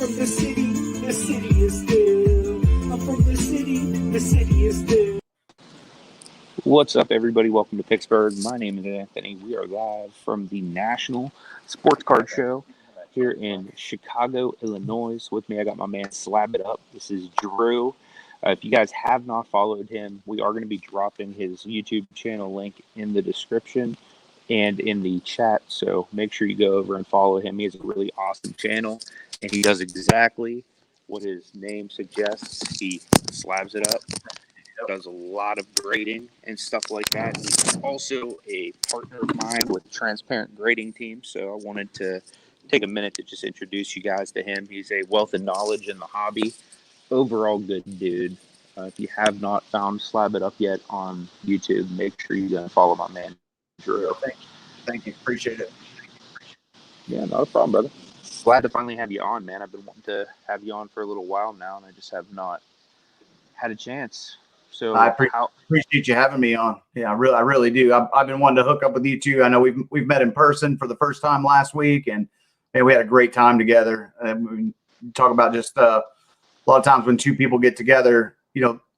from the city is still. I'm from the city is still. What's up, everybody? Welcome to Pittsburgh. My name is Anthony. We are live from the National Sports Card Show here in Chicago, Illinois. With me, I got my man Slab It Up. This is Drew. If you guys have not followed him, we are going to be dropping his YouTube channel link in the description and in the chat. So make sure you go over and follow him. He has a really awesome channel, and he does exactly what his name suggests. He slabs it up. Does a lot of grading and stuff like that. He's also a partner of mine with the Transparent Grading Team, so I wanted to take a minute to just introduce you guys to him. He's a wealth of knowledge in the hobby. Overall good dude. If you have not found Slab It Up yet on YouTube, make sure you go and follow my man, Drew. Thank you. Appreciate it. Yeah, not a problem, brother. Glad to finally have you on, man. I've been wanting to have you on for a little while now, and I just have not had a chance. So I appreciate you having me on. Yeah, I really do. I've been wanting to hook up with you too. I know we've met in person for the first time last week, and we had a great time together. We talk about just a lot of times when two people get together,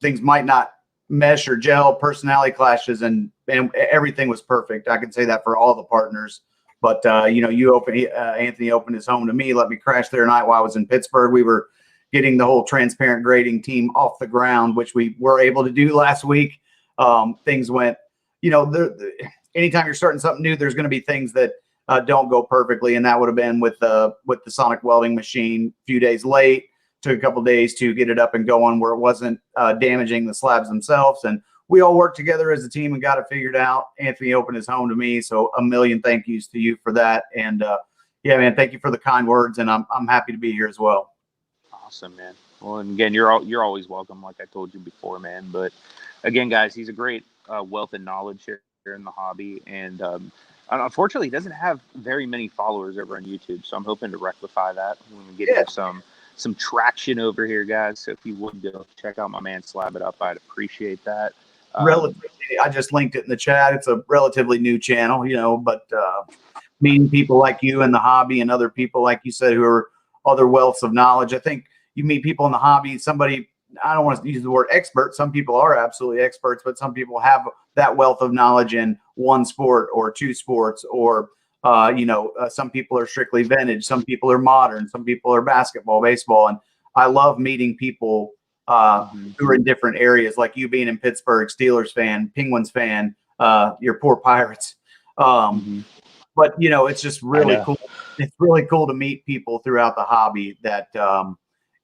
things might not mesh or gel, personality clashes, and everything was perfect. I can say that for all the partners. But Anthony opened his home to me, let me crash there tonight while I was in Pittsburgh. We were getting the whole Transparent Grading Team off the ground, which we were able to do last week. Things went, anytime you're starting something new, there's going to be things that don't go perfectly. And that would have been with the sonic welding machine. A few days late, took a couple days to get it up and going where it wasn't damaging the slabs themselves. And we all worked together as a team and got it figured out. Anthony opened his home to me. So a million thank yous to you for that. And yeah, man, thank you for the kind words. And I'm happy to be here as well. Awesome, man. Well, and again, you're always welcome, like I told you before, man. But again, guys, he's a great wealth of knowledge here in the hobby, and unfortunately, he doesn't have very many followers over on YouTube. So I'm hoping to rectify that when we get some traction over here, guys. So if you would go check out my man Slab It Up, I'd appreciate that. I just linked it in the chat. It's a relatively new channel, but meeting people like you in the hobby and other people, like you said, who are other wealths of knowledge. I think you meet people in the hobby, I don't want to use the word expert. Some people are absolutely experts, but some people have that wealth of knowledge in one sport or two sports, or, some people are strictly vintage. Some people are modern. Some people are basketball, baseball. And I love meeting people who are in different areas, like you being in Pittsburgh, Steelers fan, Penguins fan, your poor Pirates. But, it's just really cool. It's really cool to meet people throughout the hobby that,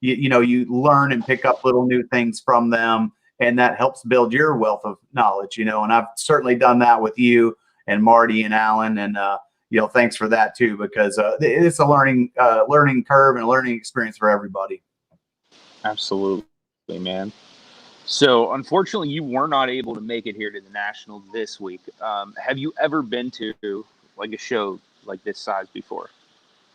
you learn and pick up little new things from them, and that helps build your wealth of knowledge, and I've certainly done that with you and Marty and Alan, and, thanks for that too, because it's a learning curve and a learning experience for everybody. Absolutely, man. So unfortunately, you were not able to make it here to the National this week. Have you ever been to like a show like this size before?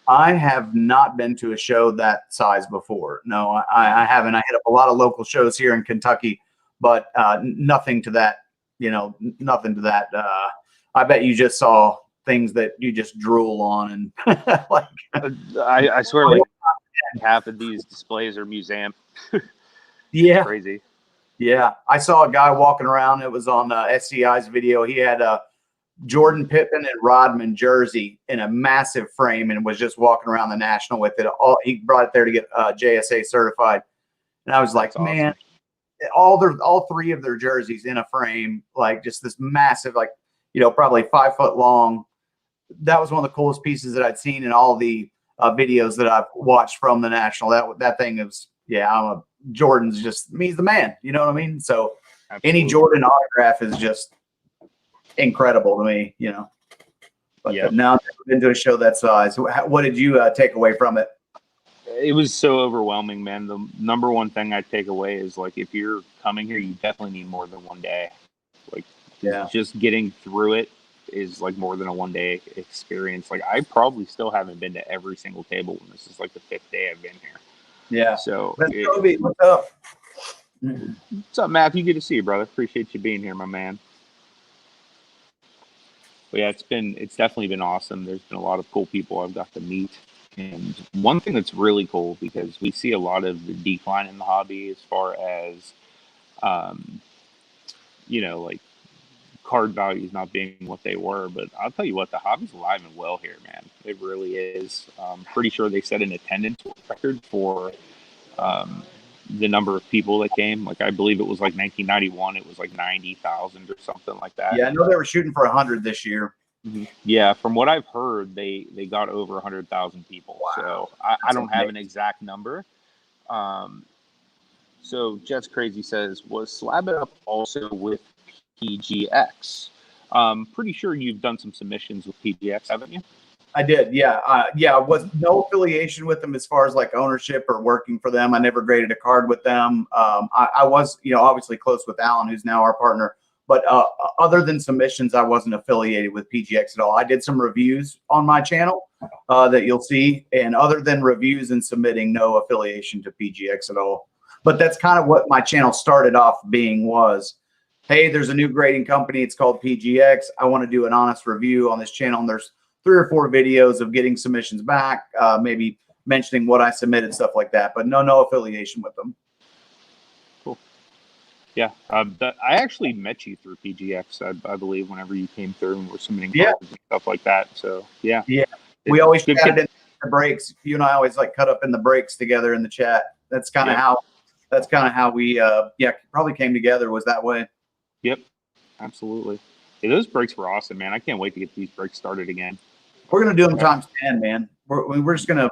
I have not been to a show that size before. No, I haven't. I hit up a lot of local shows here in Kentucky, but nothing to that, nothing to that. I bet you just saw things that you just drool on, and like I swear, like half of these displays are museum. Yeah, crazy. Yeah, I saw a guy walking around. It was on SCI's video. He had a Jordan Pippen and Rodman jersey in a massive frame and was just walking around the National with it. He brought it there to get JSA certified. And I was like, awesome. Man, all three of their jerseys in a frame, like just this massive, like, probably 5 foot long. That was one of the coolest pieces that I'd seen in all the videos that I've watched from the National. That thing is, Jordan's just, he's the man. You know what I mean? So Absolutely. Any Jordan autograph is just incredible to me, But now I've never been to a show that size. What did you take away from it? It was so overwhelming, man. The number one thing I take away is, like, if you're coming here, you definitely need more than one day. Like, just getting through it is like more than a 1 day experience. Like, I probably still haven't been to every single table, and this is like the 5th day I've been here. Yeah. So Toby, what's up? What's up, Matthew? Good to see you, brother. Appreciate you being here, my man. But yeah, it's definitely been awesome. There's been a lot of cool people I've got to meet. And one thing that's really cool, because we see a lot of the decline in the hobby as far as um, like card values not being what they were. But I'll tell you what, the hobby's alive and well here, man. It really is. Pretty sure they set an attendance record for the number of people that came. Like, I believe it was like 1991, it was like 90,000 or something like that. Yeah, I know they were shooting for 100 this year. Yeah, from what I've heard, they got over 100,000 people. Wow. So I don't have an exact number. So Jets Crazy says, was Slab It Up also with PGX? Pretty sure you've done some submissions with PGX, haven't you? I did, yeah. Was no affiliation with them as far as like ownership or working for them. I never graded a card with them. I was, obviously close with Alan, who's now our partner. But other than submissions, I wasn't affiliated with PGX at all. I did some reviews on my channel that you'll see. And other than reviews and submitting, no affiliation to PGX at all. But that's kind of what my channel started off being was, hey, there's a new grading company. It's called PGX. I want to do an honest review on this channel. And there's 3 or 4 videos of getting submissions back, maybe mentioning what I submitted, stuff like that. But no affiliation with them. Cool. Yeah, I actually met you through PGX, I believe, whenever you came through and were submitting cards and stuff like that. So yeah, we always chatted in the breaks. You and I always like cut up in the breaks together in the chat. That's kind of how we probably came together, was that way. Yep, absolutely. Yeah, those breaks were awesome, man. I can't wait to get these breaks started again. We're gonna do them times 10, man. We're just gonna,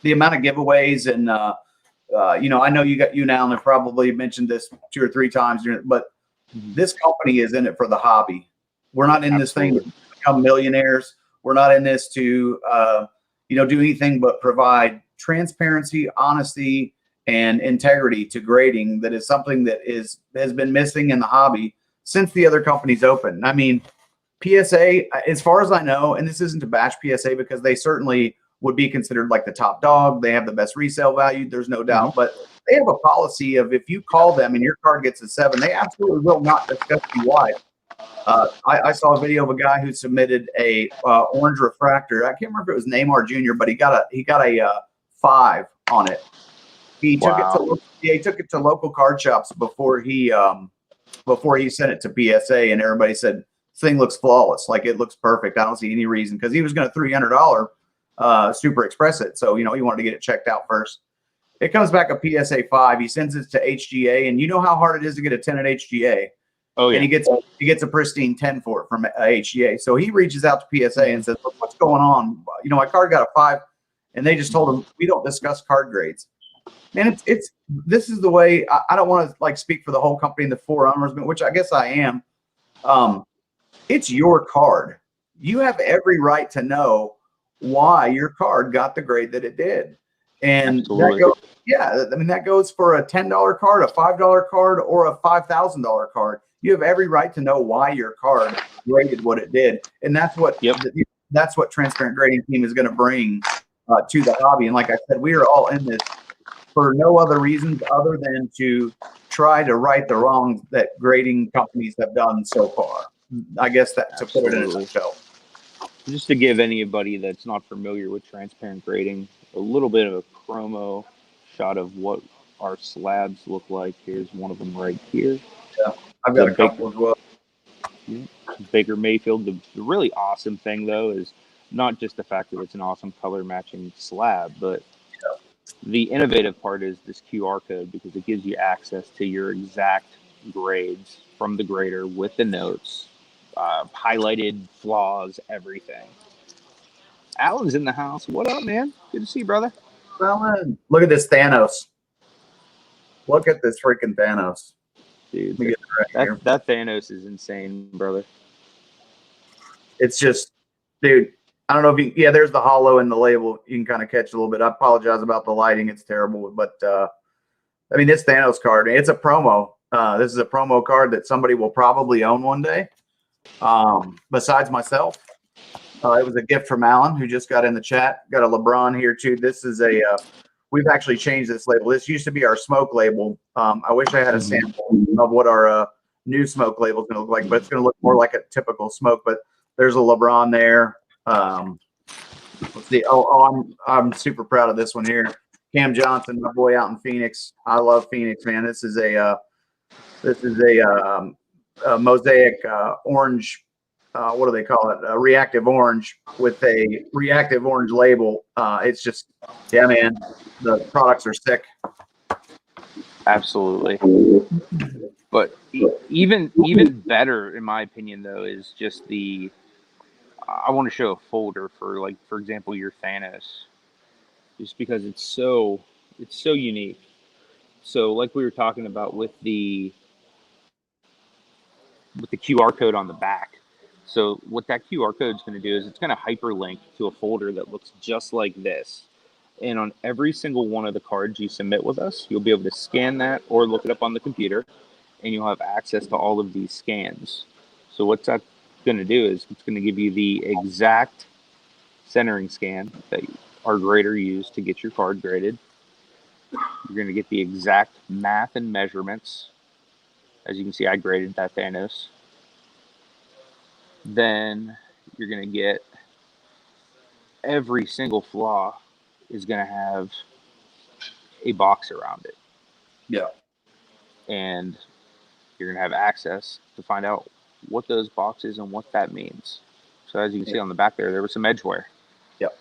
the amount of giveaways and I know you now and have probably mentioned this 2 or 3 times, but this company is in it for the hobby. We're not in this thing to become millionaires. We're not in this to do anything but provide transparency, honesty, and integrity to grading. That is something that has been missing in the hobby since the other companies opened. I mean, PSA, as far as I know, and this isn't to bash PSA because they certainly would be considered like the top dog. They have the best resale value, there's no doubt. But they have a policy of, if you call them and your card gets a 7, they absolutely will not discuss you why. I saw a video of a guy who submitted a orange refractor. I can't remember if it was Neymar Jr., but he got a 5 on it. He took it to local card shops before he sent it to PSA, and everybody said, this thing looks flawless. Like, it looks perfect. I don't see any reason, because he was going to $300 Super Express it. So, he wanted to get it checked out first. It comes back a PSA 5. He sends it to HGA, and you know how hard it is to get a 10 at HGA. Oh, yeah. And he gets a pristine 10 for it from HGA. So he reaches out to PSA and says, look, what's going on? My card got a 5, and they just told him, we don't discuss card grades. And this is the way. I don't want to like speak for the whole company and the 4 owners, which I guess I am. It's your card. You have every right to know why your card got the grade that it did. And that goes for a $10 card, a $5 card, or a $5,000 card. You have every right to know why your card graded what it did. And that's what Transparent Grading Team is going to bring to the hobby. And like I said, we are all in this for no other reasons other than to try to right the wrongs that grading companies have done so far. I guess that to put it in a nutshell. Just to give anybody that's not familiar with transparent grading a little bit of a promo shot of what our slabs look like. Here's one of them right here. Yeah, I've got a couple as well. Baker Mayfield. The really awesome thing, though, is not just the fact that it's an awesome color matching slab, but the innovative part is this QR code, because it gives you access to your exact grades from the grader with the notes, highlighted flaws, everything. Alan's in the house. What up, man? Good to see you, brother. Alan, look at this Thanos. Look at this freaking Thanos. Dude, that Thanos is insane, brother. It's just, dude, I don't know if you, there's the hollow in the label. You can kind of catch a little bit. I apologize about the lighting. It's terrible. But, I mean, this Thanos card, it's a promo. This is a promo card that somebody will probably own one day. Besides myself, it was a gift from Alan, who just got in the chat. Got a LeBron here too. This is we've actually changed this label. This used to be our smoke label. I wish I had a sample of what our new smoke label is going to look like, but it's going to look more like a typical smoke. But There's a LeBron there. Let's see. I'm super proud of this one here. Cam Johnson, my boy out in Phoenix. I love Phoenix, man. This is a mosaic orange. What do they call it? A reactive orange with a reactive orange label. It's just, yeah, man. The products are sick. Absolutely. But even better, in my opinion, though, is just I want to show a folder for, like, for example, your Thanos, just because it's so unique. So, like we were talking about with the QR code on the back. So what that QR code is going to do is it's going to hyperlink to a folder that looks just like this. And on every single one of the cards you submit with us, you'll be able to scan that or look it up on the computer, and you'll have access to all of these scans. So what's that going to do is it's going to give you the exact centering scan that our grader used to get your card graded. You're going to get the exact math and measurements. As you can see, I graded that Thanos. Then you're going to get every single flaw is going to have a box around it. Yeah. And you're going to have access to find out what those boxes and what that means. So as you can see on the back there was some edge wear. Yep.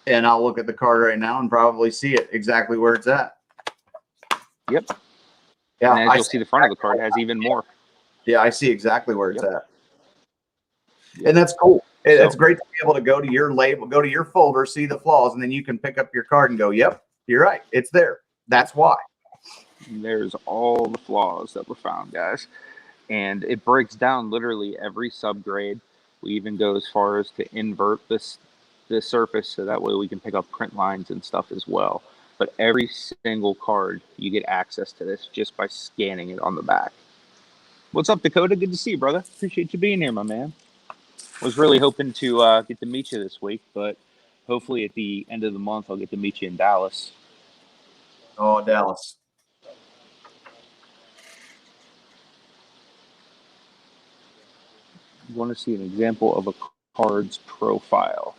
And I'll look at the card right now and probably see it exactly where it's at. Yep. Yeah. And as you'll see, the front of the card has even more. Yeah, I see exactly where it's at. And that's cool. It's great to be able to go to your label, go to your folder, see the flaws, and then you can pick up your card and go, yep, you're right. It's there. That's why. There's all the flaws that were found, guys. And it breaks down literally every subgrade. We even go as far as to invert the surface so that way we can pick up print lines and stuff as well. But every single card, you get access to this just by scanning it on the back. What's up, Dakota? Good to see you, brother. Appreciate you being here, my man. Was really hoping to get to meet you this week, but hopefully at the end of the month, I'll get to meet you in Dallas. Oh, Dallas. You want to see an example of a card's profile.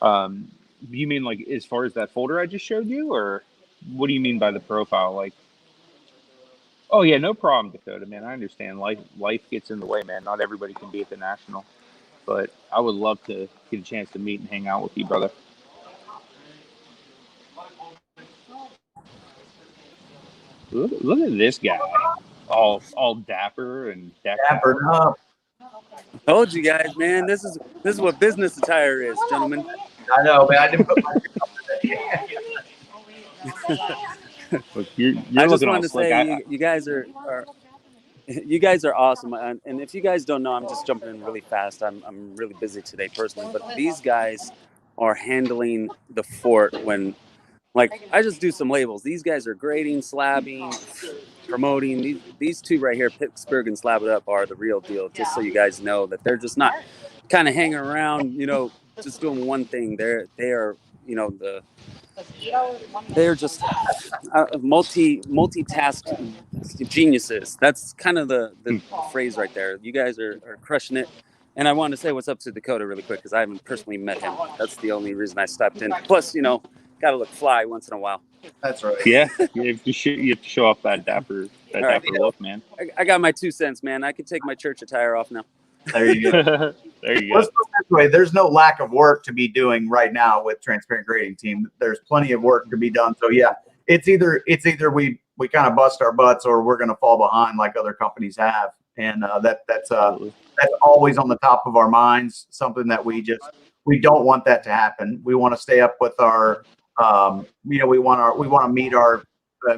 You mean like as far as that folder I just showed you, or what do you mean by the profile? Like, oh yeah, no problem, Dakota, man. I understand. Life gets in the way, man. Not everybody can be at the National. But I would love to get a chance to meet and hang out with you, brother. Look at this guy, all dapper and dappered up. Told you guys, man. This is what business attire is, gentlemen. I know, man. I didn't put my Look, you're I looking just all wanted to slick. say you guys are you guys are awesome. And if you guys don't know, I'm just jumping in really fast. I'm really busy today personally, but these guys are handling the fort when, like, I just do some labels. These guys are grading, slabbing, promoting. These two right here, Pittsburgh and Slab It Up, are the real deal. Just so you guys know that they're just not kind of hanging around, just doing one thing. They are, they're just multitask geniuses. That's kind of the phrase right there. You guys are crushing it. And I wanted to say what's up to Dakota really quick because I haven't personally met him. That's the only reason I stepped in. Plus, got to look fly once in a while. That's right. Yeah, you have to show off that dapper look, man. I got my 2 cents, man. I could take my church attire off now. There you go. There you go. Let's put it this way. There's no lack of work to be doing right now with Transparent Grading Team. There's plenty of work to be done. So yeah, it's either we kind of bust our butts or we're going to fall behind like other companies have. And that's always on the top of our minds. Something that we don't want that to happen. We want to stay up with our, we want to meet our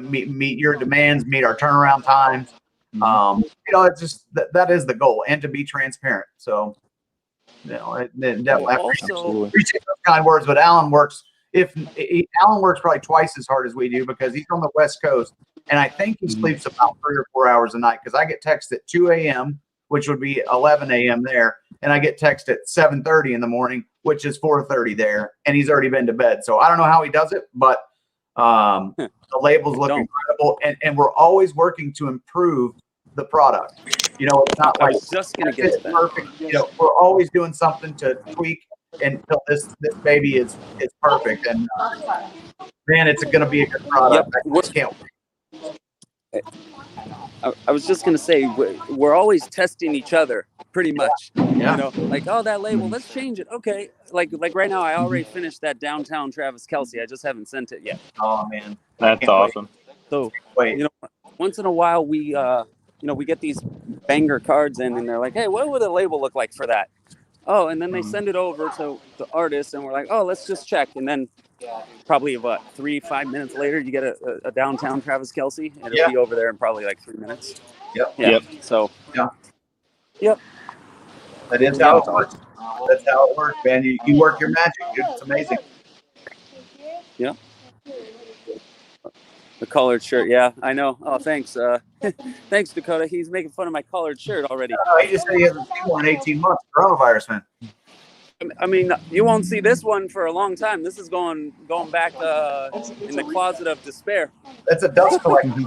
meet your demands, meet our turnaround times. It's just that is the goal, and to be transparent. So, definitely appreciate those kind words. But Alan works. Alan works probably twice as hard as we do because he's on the West Coast, and I think he sleeps about 3 or 4 hours a night. Because I get text at 2 a.m., which would be 11 a.m. there, and I get text at 7:30 in the morning, which is 4:30 there, and he's already been to bed. So I don't know how he does it, but the labels look incredible, and we're always working to improve the product. You know, it's not I like was just gonna get it's to that. perfect. You know, we're always doing something to tweak until this baby is perfect. And man, it's going to be a good product. Yep. I just can't. I was just gonna say we're always testing each other, pretty much. Yeah. You know, like, oh, that label, let's change it. Okay, like right now, I already finished that downtown Travis Kelce. I just haven't sent it yet. Oh man, That's awesome. So wait. you know, once in a while we we get these banger cards in, and they're like, hey, what would a label look like for that? Oh, and then they send it over to the artist, and we're like, oh, let's just check, and then probably 3-5 minutes later, you get a downtown Travis Kelce, and it'll be over there in probably like 3 minutes. Yep. Yeah. Yep. So. Yeah. Yep. That is how it works. That's how it works, man. You work your magic, dude. It's amazing. Yeah. The collared shirt, yeah, I know. Oh, thanks. Thanks, Dakota. He's making fun of my collared shirt already. He just said he hasn't seen one in 18 months. Coronavirus, man. I mean, you won't see this one for a long time. This is going back in the closet of despair. That's a dust collector.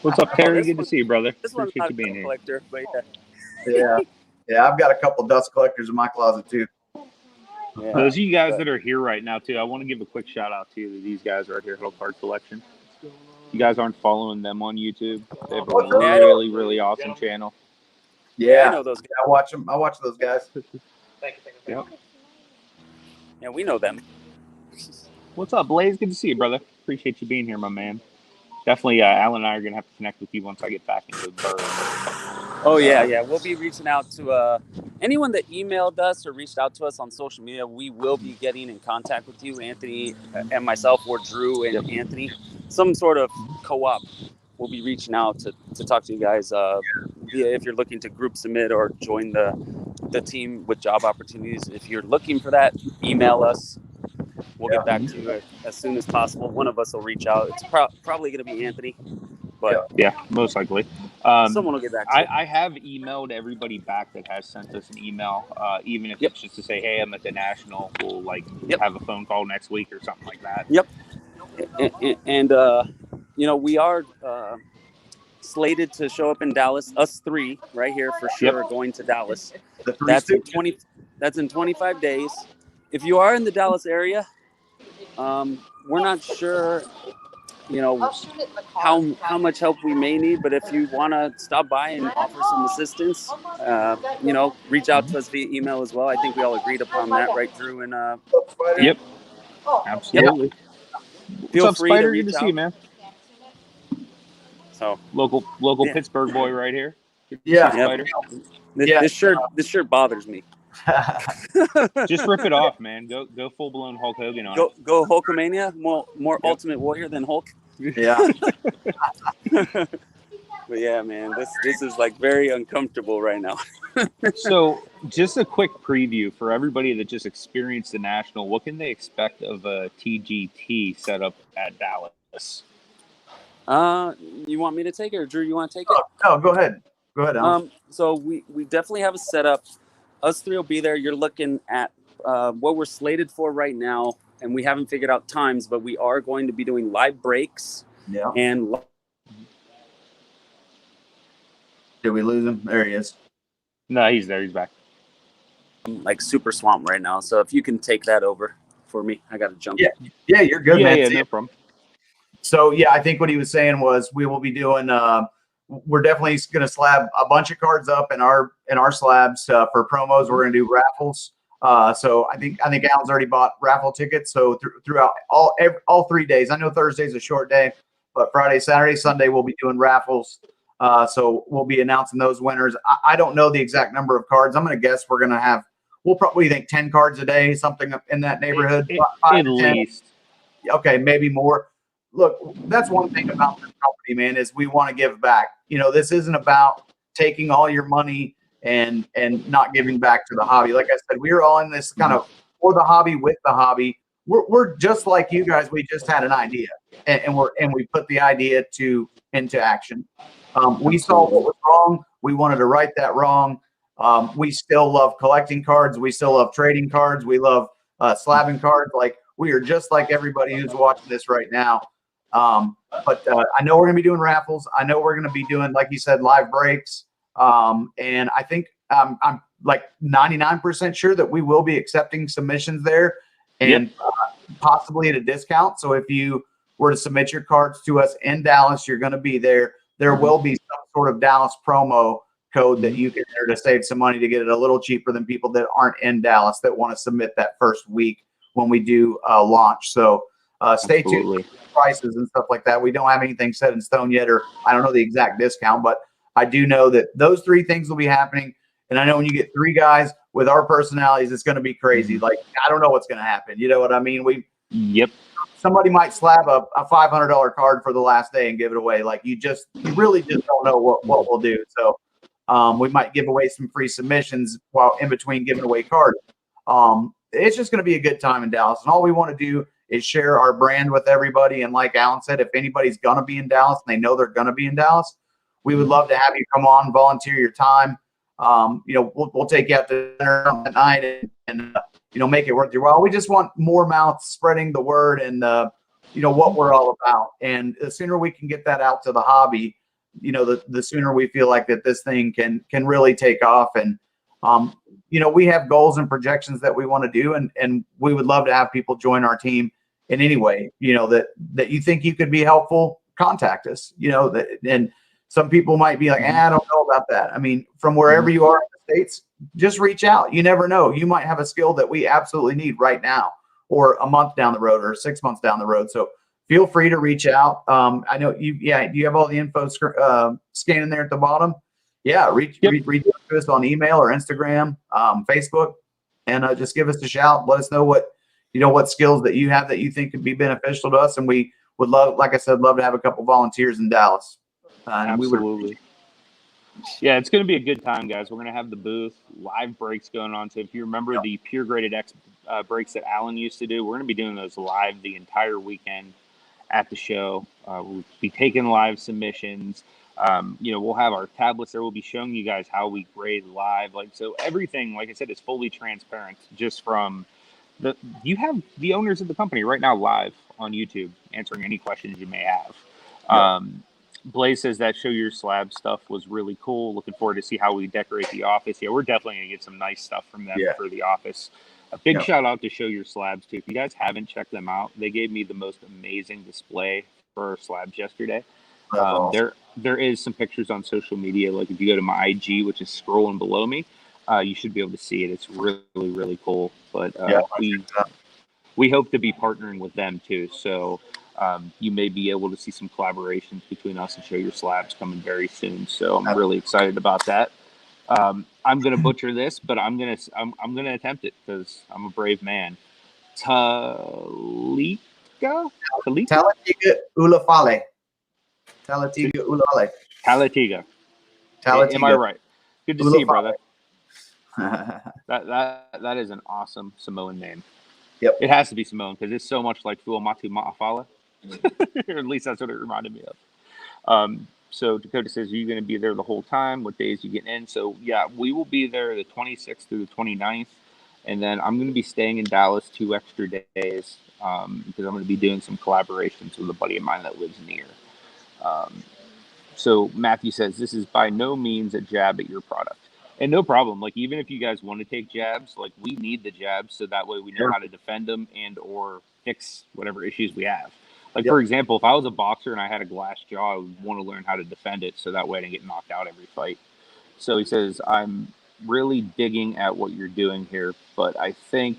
What's up, Terry? Good to see you, brother. This one's Appreciate not you a being dust here. collector, but Yeah. I've got a couple dust collectors in my closet too. yeah. Those of you guys that are here right now, too, I want to give a quick shout out to these guys right here, Huddle Card Collection. You guys aren't following them on YouTube. They have a really, really awesome channel. Yeah, I know those guys. I watch them. I watch those guys. Yep. Yeah, we know them. What's up, Blaze? Good to see you, brother. Appreciate you being here, my man. Definitely, Alan and I are going to have to connect with you once I get back into the bird. Oh, yeah. We'll be reaching out to anyone that emailed us or reached out to us on social media. We will be getting in contact with you, Anthony and myself, or Drew and Anthony. Some sort of co-op. We'll be reaching out to talk to you guys if you're looking to group submit or join the team with job opportunities. If you're looking for that, email us. We'll get back to you as soon as possible. One of us will reach out. It's probably going to be Anthony, but yeah, most likely. Someone will get back to you. I have emailed everybody back that has sent us an email, even if it's just to say, hey, I'm at the National. We'll have a phone call next week or something like that. Yep. And we are slated to show up in Dallas. Us three right here for sure are going to Dallas. That's in 25 days. If you are in the Dallas area, we're not sure, how much help we may need, but if you want to stop by and offer some assistance, reach out to us via email as well. I think we all agreed upon that, right, Drew? And Yep. Absolutely. Yep. Feel What's up, free Spider? to reach Good to out. see you, man. So local Pittsburgh boy right here. Yeah. Spider. This shirt bothers me. Just rip it off, man. Go full blown Hulk Hogan on it. Go Hulkamania, more Ultimate Warrior than Hulk. Yeah. But yeah, man, this is like very uncomfortable right now. So, just a quick preview for everybody that just experienced the National. What can they expect of a TGT setup at Dallas? You want me to take it, or Drew? You want to take it? No, go ahead. Go ahead, Alan. So we definitely have a setup. Us three will be there. You're looking at what we're slated for right now, and we haven't figured out times, but we are going to be doing live breaks. Yeah. And Did we lose him? There he is. No, he's there. He's back. I'm like super swamped right now. So if you can take that over for me, I got to jump. Yeah, you're good, man. Yeah, no problem. So yeah, I think what he was saying was we will be doing. We're definitely going to slab a bunch of cards up in our slabs for promos. We're going to do raffles. So I think Alan's already bought raffle tickets. So throughout all 3 days, I know Thursday's a short day, but Friday, Saturday, Sunday we'll be doing raffles. So we'll be announcing those winners. I don't know the exact number of cards. I'm going to guess we'll probably think 10 cards a day, something in that neighborhood. At least. Okay, maybe more. Look, that's one thing about this company, man, is we want to give back. This isn't about taking all your money and not giving back to the hobby. Like I said, we are all in this kind of for the hobby, with the hobby. We're just like you guys. We just had an idea, and we put the idea into action. We saw what was wrong. We wanted to right that wrong. We still love collecting cards. We still love trading cards. We love slabbing cards. Like, we are just like everybody who's watching this right now. But I know we're going to be doing raffles. I know we're going to be doing, like you said, live breaks. And I think I'm like 99% sure that we will be accepting submissions there, and possibly at a discount. So if you were to submit your cards to us in Dallas, you're going to be there. There will be some sort of Dallas promo code that you can enter to save some money to get it a little cheaper than people that aren't in Dallas that want to submit that first week when we do launch. So stay tuned for prices and stuff like that. We don't have anything set in stone yet, or I don't know the exact discount, but I do know that those three things will be happening. And I know when you get three guys with our personalities, it's going to be crazy. Like, I don't know what's going to happen. You know what I mean? Somebody might slap a $500 card for the last day and give it away. Like, you really just don't know what we'll do. So we might give away some free submissions while in between giving away cards. It's just going to be a good time in Dallas. And all we want to do is share our brand with everybody. And like Alan said, if anybody's going to be in Dallas and they know they're going to be in Dallas, we would love to have you come on, volunteer your time. We'll take you out to dinner at night and make it worth your while. We just want more mouths spreading the word and, what we're all about. And the sooner we can get that out to the hobby, the sooner we feel like that this thing can really take off. And, we have goals and projections that we want to do. And we would love to have people join our team in any way, that you think you could be helpful, contact us, and some people might be like, I don't know about that. I mean, from wherever you are in the States, just reach out. You never know. You might have a skill that we absolutely need right now, or a month down the road, or 6 months down the road. So feel free to reach out. I know you have all the info scanning there at the bottom. Yeah, reach out to us on email or Instagram, Facebook, and just give us a shout. Let us know what skills that you have that you think could be beneficial to us. And we would love to have a couple volunteers in Dallas. Absolutely. Yeah, it's going to be a good time, guys. We're going to have the booth, live breaks going on. So if you remember the Pure Graded X breaks that Alan used to do, we're going to be doing those live the entire weekend at the show. We'll be taking live submissions. We'll have our tablets there. We'll be showing you guys how we grade live. So everything, like I said, is fully transparent. Just from you have the owners of the company right now live on YouTube answering any questions you may have. Blaze says that show your slab stuff was really cool. Looking forward to see how we decorate the office. Yeah, we're definitely going to get some nice stuff from them for the office. A big shout out to Show Your Slabs too. If you guys haven't checked them out, they gave me the most amazing display for our slabs yesterday. Awesome. There is some pictures on social media. Like if you go to my IG, which is scrolling below me, you should be able to see it. It's really, really cool. But we hope to be partnering with them too. So you may be able to see some collaborations between us and Show Your Slabs coming very soon. So I'm really excited about that. I'm gonna butcher this, but I'm gonna attempt it because I'm a brave man. Talatiga Ulafale. Talatiga Ulale. Talatiga. Am I right? Good to see you, brother. That is an awesome Samoan name. Yep. It has to be Samoan because it's so much like Fuamatu Ma'afala. Or at least that's what it reminded me of. So Dakota says, are you going to be there the whole time? What days are you getting in? So, yeah, we will be there the 26th through the 29th. And then I'm going to be staying in Dallas 2 extra days because I'm going to be doing some collaborations with a buddy of mine that lives near. So Matthew says, this is by no means a jab at your product. And no problem. Like, even if you guys want to take jabs, like, we need the jabs so that way we know how to defend them and or fix whatever issues we have. Like, for example, if I was a boxer and I had a glass jaw, I would want to learn how to defend it so that way I didn't get knocked out every fight. So he says, I'm really digging at what you're doing here, but I think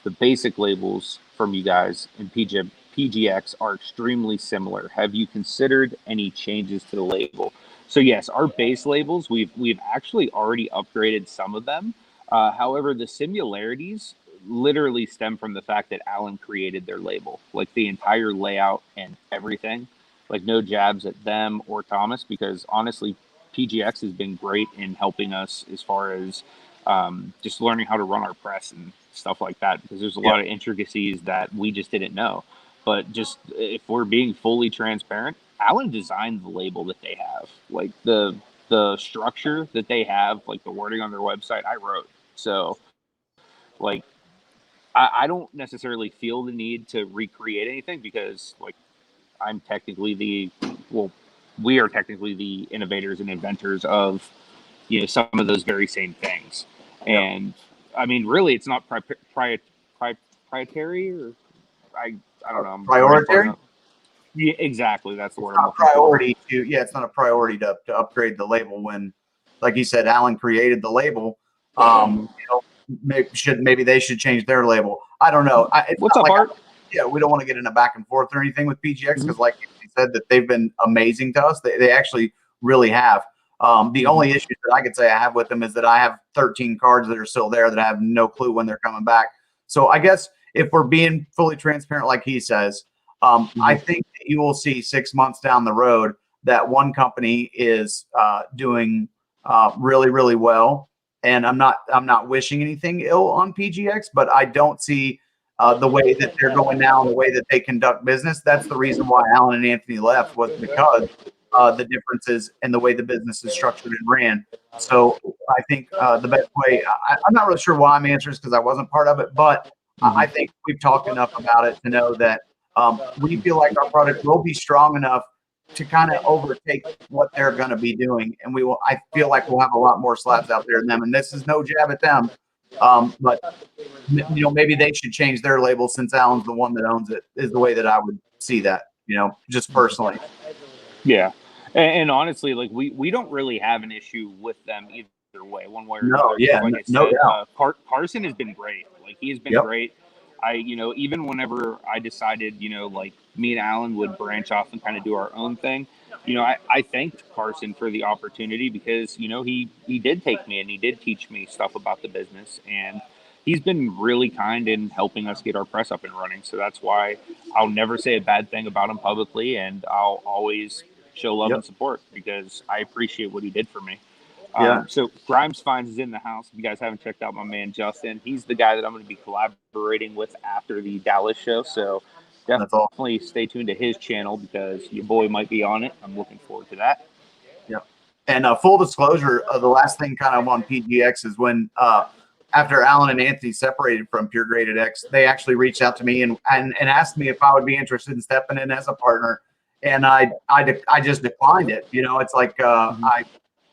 the basic labels from you guys in PGX are extremely similar. Have you considered any changes to the label? So yes, our base labels, we've actually already upgraded some of them. However, the similarities literally stem from the fact that Alan created their label, like the entire layout and everything. Like no jabs at them or Thomas, because honestly, PGX has been great in helping us as far as just learning how to run our press and stuff like that, because there's a lot of intricacies that we just didn't know. But just if we're being fully transparent, Alan designed the label that they have, like the structure that they have, like the wording on their website, I wrote. So like, I don't necessarily feel the need to recreate anything because like we are technically the innovators and inventors of some of those very same things. Yeah. And I mean, really, it's not proprietary, or I don't know. I'm Prioritary? Yeah, exactly. That's the It's word I'm not looking for. priority to, yeah, it's not a priority to upgrade the label when, like you said, Alan created the label. Maybe they should change their label. I don't know. It's What's not up, like Art? we don't want to get in a back and forth or anything with PGX because, like you said, that they've been amazing to us. They actually really have. The only issue that I could say I have with them is that I have 13 cards that are still there that I have no clue when they're coming back. So I guess if we're being fully transparent, like he says, I think that you will see 6 months down the road that one company is doing really, really well. And I'm not wishing anything ill on PGX, but I don't see the way that they're going now and the way that they conduct business. That's the reason why Alan and Anthony left, was because the differences in the way the business is structured and ran. So I think the best way, I'm not really sure why I'm answering this because I wasn't part of it, but I think we've talked enough about it to know that we feel like our product will be strong enough to kind of overtake what they're going to be doing. And I feel like we'll have a lot more slabs out there than them. And this is no jab at them. But maybe they should change their label since Alan's the one that owns it, is the way that I would see that, just personally. Yeah. And honestly, like we don't really have an issue with them either way, one way or another. Yeah, Like I no said, doubt. Carson has been great. Like he has been Yep. great. Even whenever I decided, like me and Alan would branch off and kind of do our own thing, I thanked Carson for the opportunity because, he did take me and he did teach me stuff about the business, and he's been really kind in helping us get our press up and running. So that's why I'll never say a bad thing about him publicly, and I'll always show love and support because I appreciate what he did for me. So Grimes Finds is in the house. If you guys haven't checked out my man Justin, he's the guy that I'm going to be collaborating with after the Dallas show. So definitely stay tuned to his channel because your boy might be on it. I'm looking forward to that. Yeah. And full disclosure, the last thing kind of on PGX is when after Alan and Anthony separated from Pure Graded X, they actually reached out to me and asked me if I would be interested in stepping in as a partner. And I just declined it. It's like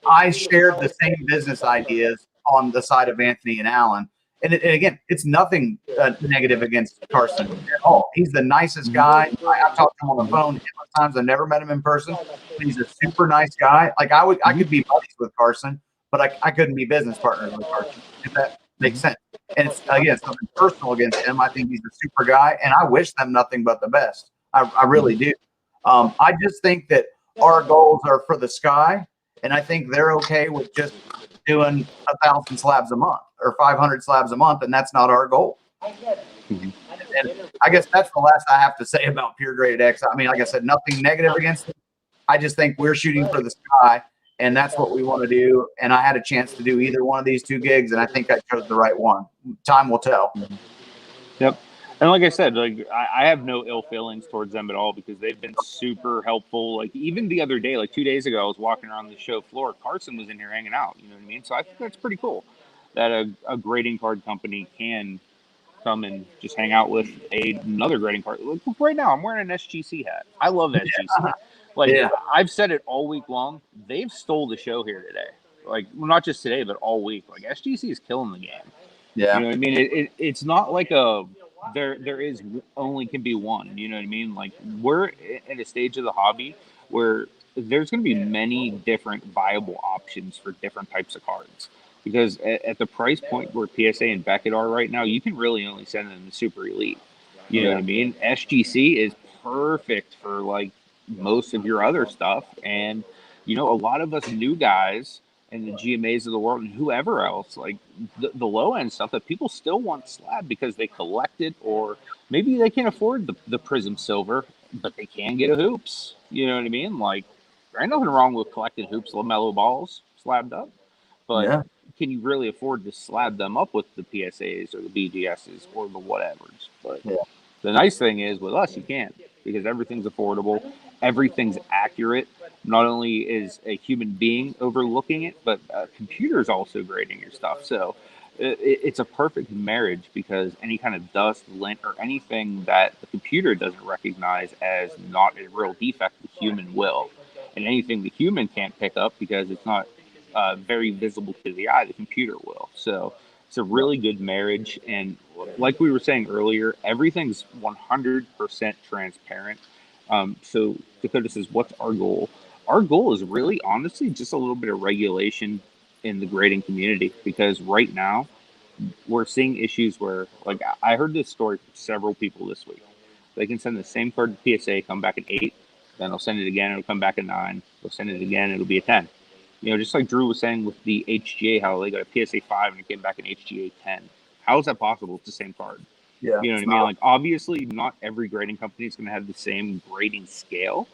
I shared the same business ideas on the side of Anthony and Alan. And again, it's nothing negative against Carson at all. He's the nicest guy. I've talked to him on the phone countless times. I've never met him in person. But he's a super nice guy. Like I could be buddies with Carson, but I couldn't be business partners with Carson, if that makes sense. And it's nothing personal against him. I think he's a super guy, and I wish them nothing but the best. I really do. I just think that our goals are for the sky. And I think they're okay with just doing 1,000 slabs a month or 500 slabs a month, and that's not our goal. And I guess that's the last I have to say about Pure Graded X. I mean, like I said, nothing negative against it. I just think we're shooting for the sky, and that's what we want to do. And I had a chance to do either one of these two gigs, and I think I chose the right one. Time will tell. Yep. And like I said, like I have no ill feelings towards them at all because they've been super helpful. Like even the other day, like 2 days ago, I was walking around the show floor. Carson was in here hanging out. You know what I mean? So I think that's pretty cool that a grading card company can come and just hang out with another grading card. Look, right now, I'm wearing an SGC hat. I love SGC. I've said it all week long. They've stole the show here today. Like, well, not just today, but all week. Like SGC is killing the game. Yeah. You know what I mean? It's not like there is only can be one. You know what I mean? Like we're at a stage of the hobby where there's going to be many different viable options for different types of cards. Because at the price point where PSA and Beckett are right now, you can really only send them to Super Elite. You know what I mean? SGC is perfect for like most of your other stuff. And, a lot of us new guys and the GMAs of the world and whoever else, like the low end stuff that people still want slab because they collect it, or maybe they can't afford the Prism Silver, but they can get a hoops. You know what I mean? Like, there ain't nothing wrong with collecting hoops, LaMelo balls slabbed up, but can you really afford to slab them up with the PSAs or the BGSs or the whatevers? But the nice thing is with us, you can, because everything's affordable, everything's accurate. Not only is a human being overlooking it, but a computer is also grading your stuff. So it's a perfect marriage because any kind of dust, lint, or anything that the computer doesn't recognize as not a real defect, the human will. And anything the human can't pick up because it's not very visible to the eye. The computer will. So it's a really good marriage. And like we were saying earlier, everything's 100% transparent. So Dakota says, what's our goal? Our goal is really, honestly, just a little bit of regulation in the grading community, because right now we're seeing issues where, like, I heard this story from several people this week. They can send the same card to PSA, come back at 8, then they'll send it again, it'll come back at 9. They'll send it again, it'll be a 10. You know, just like Drew was saying with the HGA, how they got a PSA 5 and it came back an HGA 10. How is that possible? It's the same card. Yeah, You know what I mean? Like, obviously, not every grading company is going to have the same grading scale.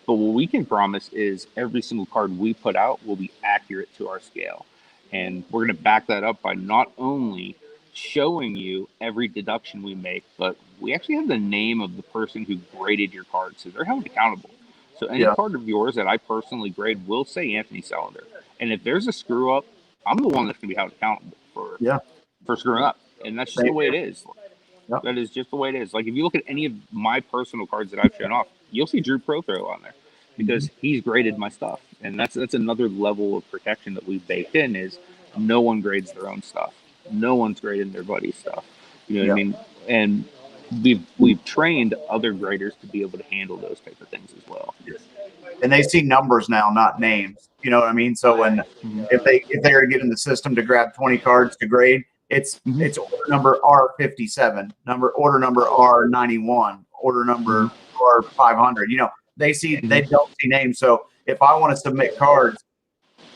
But what we can promise is every single card we put out will be accurate to our scale. And we're going to back that up by not only showing you every deduction we make, but we actually have the name of the person who graded your card. So they're held accountable. So any Yeah. card of yours that I personally grade will say Anthony Sellender. And if there's a screw up, I'm the one that's going to be held accountable for screwing up. And that's just the way it is. Yep. That is just the way it is. Like, if you look at any of my personal cards that I've shown off, you'll see Drew Prothrow on there because he's graded my stuff. And that's another level of protection that we've baked in, is no one grades their own stuff. No one's grading their buddy's stuff. You know what I mean? And we've trained other graders to be able to handle those type of things as well. And they see numbers now, not names. You know what I mean? So when if they are to get in the system to grab 20 cards to grade, it's order number R57, order number R91, order number R500. You know, they don't see names. So if I want to submit cards,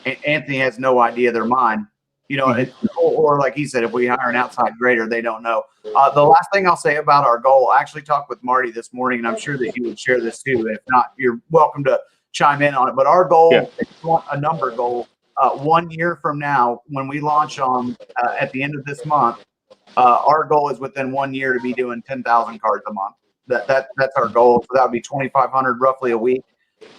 Anthony has no idea they're mine. You know, or like he said, if we hire an outside grader, they don't know. The last thing I'll say about our goal, I actually talked with Marty this morning, and I'm sure that he would share this too. If not, you're welcome to chime in on it. But our goal, if you want a number goal, 1 year from now, when we launch on at the end of this month, our goal is within 1 year to be doing 10,000 cards a month. That's our goal. So that would be 2,500 roughly a week.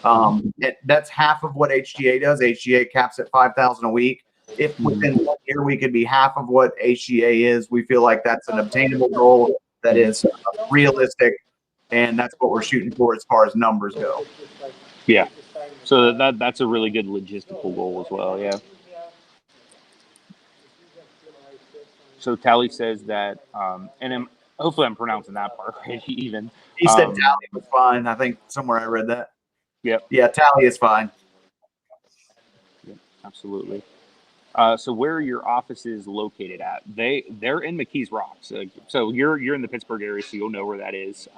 That's half of what HGA does. HGA caps at 5,000 a week. If within 1 year we could be half of what HGA is, we feel like that's an obtainable goal that is realistic, and that's what we're shooting for as far as numbers go. Yeah. So that's a really good logistical goal as well. Yeah. So Tally says that, and hopefully I'm pronouncing that part right. Even he said Tally was fine. I think somewhere I read that. Yep. Yeah, Tally is fine. Yep, absolutely. So where are your offices located at? They're in McKees Rocks. So you're in the Pittsburgh area, so you'll know where that is.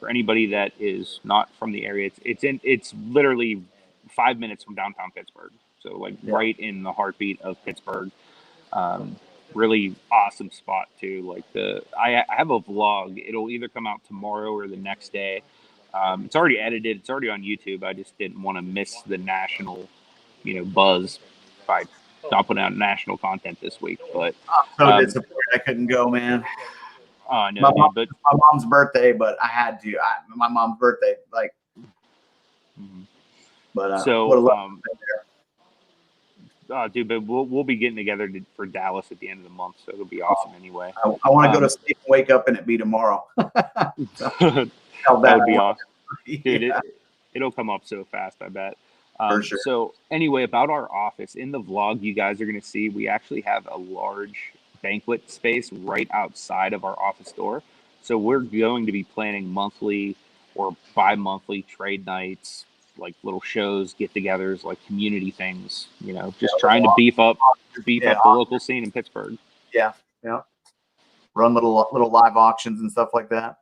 For anybody that is not from the area, it's literally 5 minutes from downtown Pittsburgh. So right in the heartbeat of Pittsburgh. Really awesome spot too. Like I have a vlog. It'll either come out tomorrow or the next day. It's already edited. It's already on YouTube. I just didn't want to miss the national, buzz by not putting out national content this week. But I'm so disappointed I couldn't go, man. Oh no, but my mom's birthday, but I had to. My mom's birthday, but so dude, but we'll be getting together for Dallas at the end of the month, so it'll be awesome anyway. I want to go to sleep and wake up and it be tomorrow. That would be awesome, dude. It'll come up so fast, I bet. For sure. So anyway, about our office, in the vlog you guys are going to see, we actually have a large banquet space right outside of our office door. So we're going to be planning monthly or bi-monthly trade nights, like little shows, get-togethers, like community things, just trying to beef up the local scene in Pittsburgh. Yeah. Run little live auctions and stuff like that.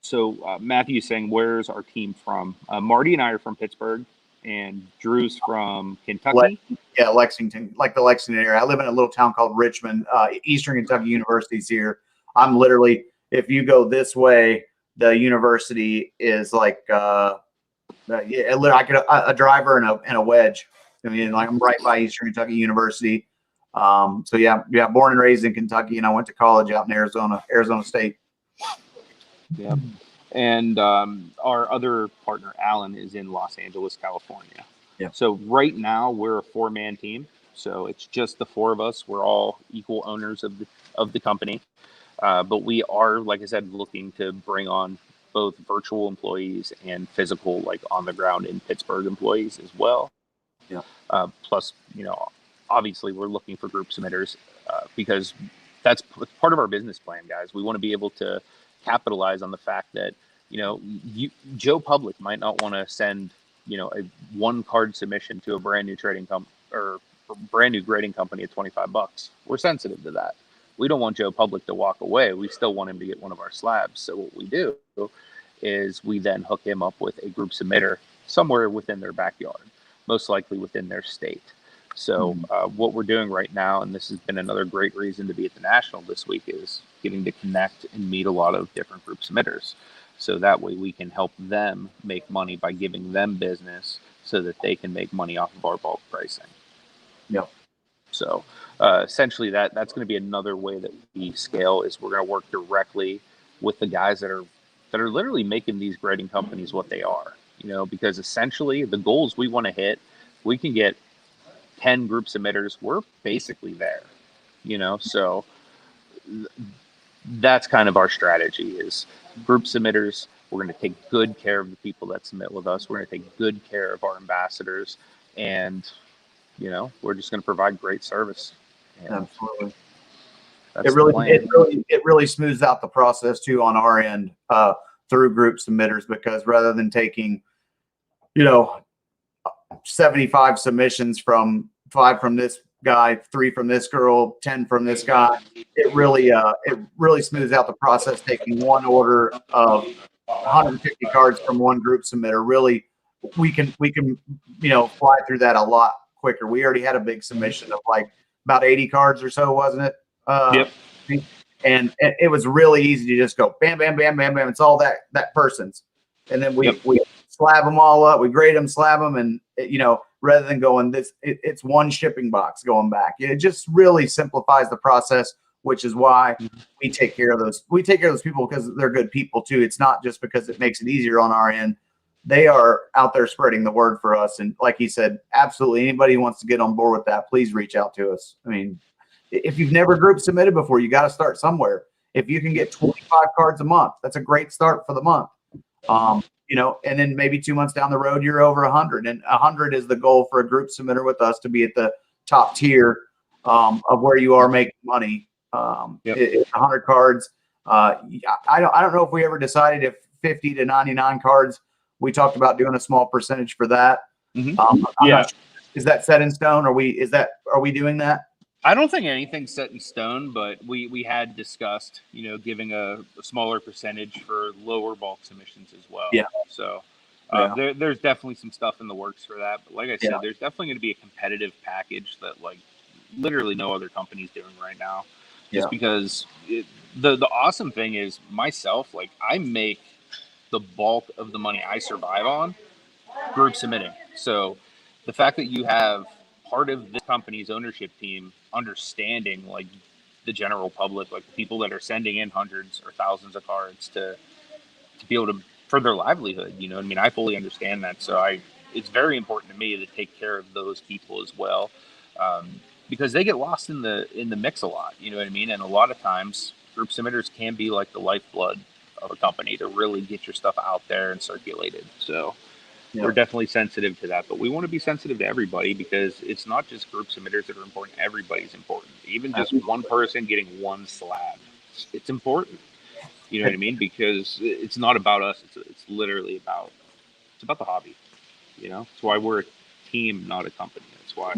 So Matthew's saying, where's our team from? Marty and I are from Pittsburgh, and Drew's from Kentucky. Lexington, like the Lexington area. I live in a little town called Richmond. Eastern Kentucky University's here. I'm literally, if you go this way, the university is like I could a driver and a wedge. I mean, like I'm right by Eastern Kentucky University. So yeah, born and raised in Kentucky, and I went to college out in Arizona State. Yeah. And our other partner, Alan, is in Los Angeles, California. Yeah. So right now we're a 4-man team. So it's just the 4 of us. We're all equal owners of the company. But we are, like I said, looking to bring on both virtual employees and physical, like on the ground in Pittsburgh employees as well. Yeah. Plus, obviously we're looking for group submitters because that's part of our business plan, guys. We want to be able to capitalize on the fact that, Joe Public might not want to send, a one card submission to a brand new trading company or brand new grading company at $25. We're sensitive to that. We don't want Joe Public to walk away. We still want him to get one of our slabs. So what we do is we then hook him up with a group submitter somewhere within their backyard, most likely within their state. So what we're doing right now, and this has been another great reason to be at the National this week, is getting to connect and meet a lot of different group submitters. So that way we can help them make money by giving them business so that they can make money off of our bulk pricing. Yep. So essentially that's going to be another way that we scale, is we're going to work directly with the guys that are literally making these grading companies what they are, because essentially the goals we want to hit, we can get 10 group submitters, we're basically there, so that's kind of our strategy is group submitters. We're going to take good care of the people that submit with us. We're going to take good care of our ambassadors, and we're just going to provide great service. And absolutely. That's It really smooths out the process too on our end through group submitters, because rather than taking 75 submissions from 5 from this guy, 3 from this girl, 10 from this guy, it really smooths out the process. Taking one order of 150 cards from one group submitter, really we can fly through that a lot quicker. We already had a big submission of like about 80 cards or so, wasn't it? Yep. And it was really easy to just go bam, bam, bam, bam, bam. It's all that person's, and then we slab them all up, we grade them, slab them, and rather than going it's one shipping box going back. It just really simplifies the process, which is why we take care of those. We take care of those people because they're good people too. It's not just because it makes it easier on our end. They are out there spreading the word for us, and like he said, absolutely anybody who wants to get on board with that, please reach out to us. I mean, if you've never group submitted before, you got to start somewhere. If you can get 25 cards a month, that's a great start for the month. And then maybe 2 months down the road, you're over 100, and 100 is the goal for a group submitter with us to be at the top tier of where you are making money. It's 100 cards. I don't know if we ever decided if 50 to 99 cards. We talked about doing a small percentage for that. I'm not sure. Is that set in stone? Are we doing that? I don't think anything's set in stone, but we had discussed, giving a smaller percentage for lower bulk submissions as well. Yeah. So there's definitely some stuff in the works for that. But like I said, there's definitely going to be a competitive package that like literally no other company's doing right now. Just because the awesome thing is myself, like I make the bulk of the money I survive on group submitting. So the fact that you have part of this company's ownership team understanding like the general public, like the people that are sending in hundreds or thousands of cards to be able to for their livelihood, I mean, I fully understand that. So it's very important to me to take care of those people as well, because they get lost in the mix a lot. You know what I mean? And a lot of times group submitters can be like the lifeblood of a company to really get your stuff out there and circulated. So we're definitely sensitive to that, but we want to be sensitive to everybody because it's not just group submitters that are important. Everybody's important. Even just one person getting one slab, it's important. You know what I mean? Because it's not about us. It's literally about the hobby. It's why we're a team, not a company. That's why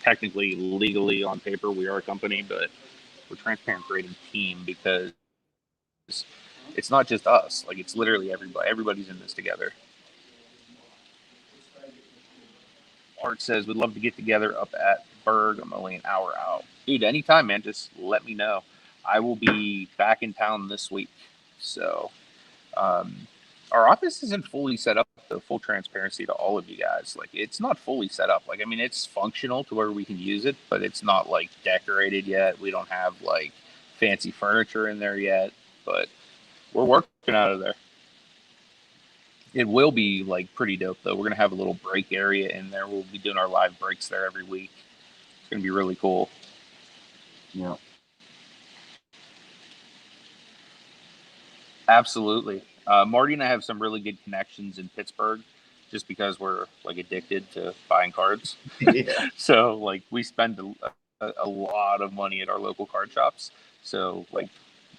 technically, legally, on paper, we are a company, but we're transparent grading team because it's not just us. Like it's literally everybody. Everybody's in this together. Art says, we'd love to get together up at Berg. I'm only an hour out. Dude, anytime, man. Just let me know. I will be back in town this week. So our office isn't fully set up, though, full transparency to all of you guys. Like, it's not fully set up. Like, I mean, it's functional to where we can use it, but it's not, like, decorated yet. We don't have, like, fancy furniture in there yet. But we're working out of there. It will be like pretty dope though. We're gonna have a little break area in there. We'll be doing our live breaks there every week. It's gonna be really cool. Yeah. Absolutely. Marty and I have some really good connections in Pittsburgh. just because we're like addicted to buying cards. Yeah. So like we spend a lot of money at our local card shops. So like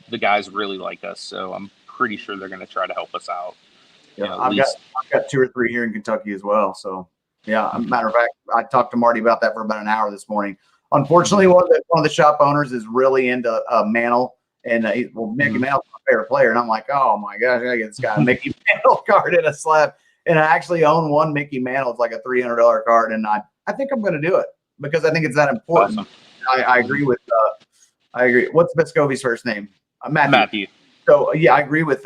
the guys really like us. So I'm pretty sure they're going to try to help us out. Yeah, You know, at I've least got 2 or 3 here in Kentucky as well. So yeah, matter of fact, I talked to Marty about that for about an hour this morning. Unfortunately, one of the shop owners is really into Mantle, and Mickey Mantle's my favorite player, and I'm like, oh my gosh, I gotta get this guy a Mickey Mantle card in a slab. And I actually own one Mickey Mantle. It's like a $300 card, and I think I'm going to do it because I think it's that important. awesome. I agree with What's Vescovi's first name? Matthew. So yeah, I agree with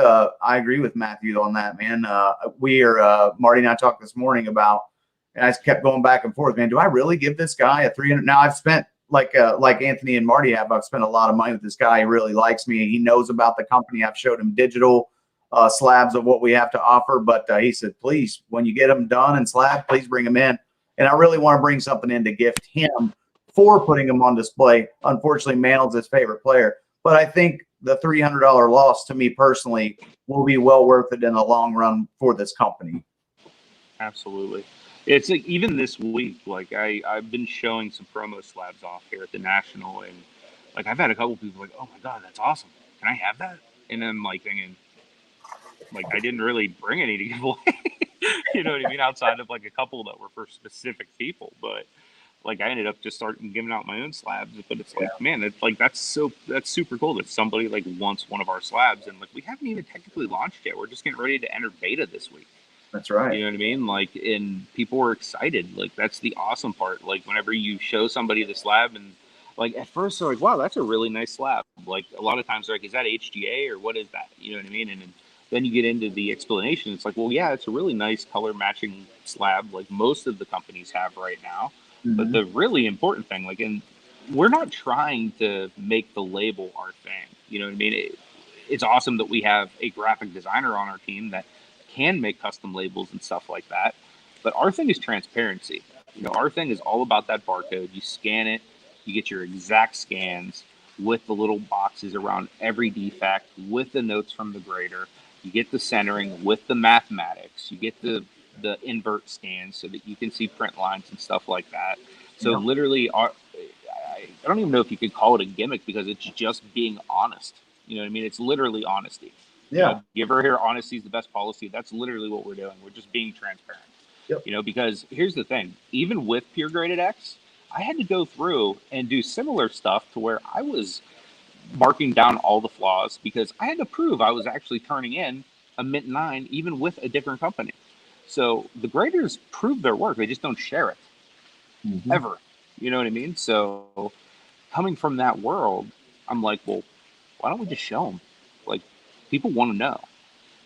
Matthew on that, man. Marty and I talked this morning about, and I kept going back and forth, man. Do I really give this guy a 300? Now I've spent like Anthony and Marty have. I've spent a lot of money with this guy. He really likes me. He knows about the company. I've showed him digital slabs of what we have to offer, but he said, please, when you get them done and slab, please bring them in. And I really want to bring something in to gift him for putting them on display. Unfortunately, Mantle's his favorite player, but I think the $300 loss to me personally will be well worth it in the long run for this company. Absolutely. It's like even this week, like I've been showing some promo slabs off here at the National, and like I've had a couple people like, oh my God, that's awesome. Can I have that? And I'm like thinking, like I didn't really bring any to give away. You know what I mean? Outside of like a couple that were for specific people, but like I ended up just starting giving out my own slabs. But it's like, man, it's like that's super cool that somebody like wants one of our slabs, and like we haven't even technically launched yet. We're just getting ready to enter beta this week. That's right. You know what I mean? Like, and people were excited. Like, that's the awesome part. Like, whenever you show somebody the slab, and like at first they're like, "Wow, that's a really nice slab." Like, a lot of times they're like, "Is that HGA or what is that?" You know what I mean? And then you get into the explanation. It's like, well, yeah, it's a really nice color matching slab, like most of the companies have right now. Mm-hmm. But the really important thing, like, and we're not trying to make the label our thing. You know what I mean? It's awesome that we have a graphic designer on our team that can make custom labels and stuff like that. But our thing is transparency. You know, our thing is all about that barcode. You scan it, you get your exact scans with the little boxes around every defect, with the notes from the grader. You get the centering with the mathematics. You get the invert scans so that you can see print lines and stuff like that. So literally, I don't even know if you could call it a gimmick because it's just being honest. You know what I mean? It's literally honesty. Yeah. You know, you ever hear honesty is the best policy? That's literally what we're doing. We're just being transparent. Yep. You know, because here's the thing. Even with Pure Graded X, I had to go through and do similar stuff to where I was marking down all the flaws because I had to prove I was actually turning in a Mint 9 even with a different company. So the graders prove their work. They just don't share it. Mm-hmm. Ever. You know what I mean? So coming from that world, I'm like, well, why don't we just show them? Like, people want to know.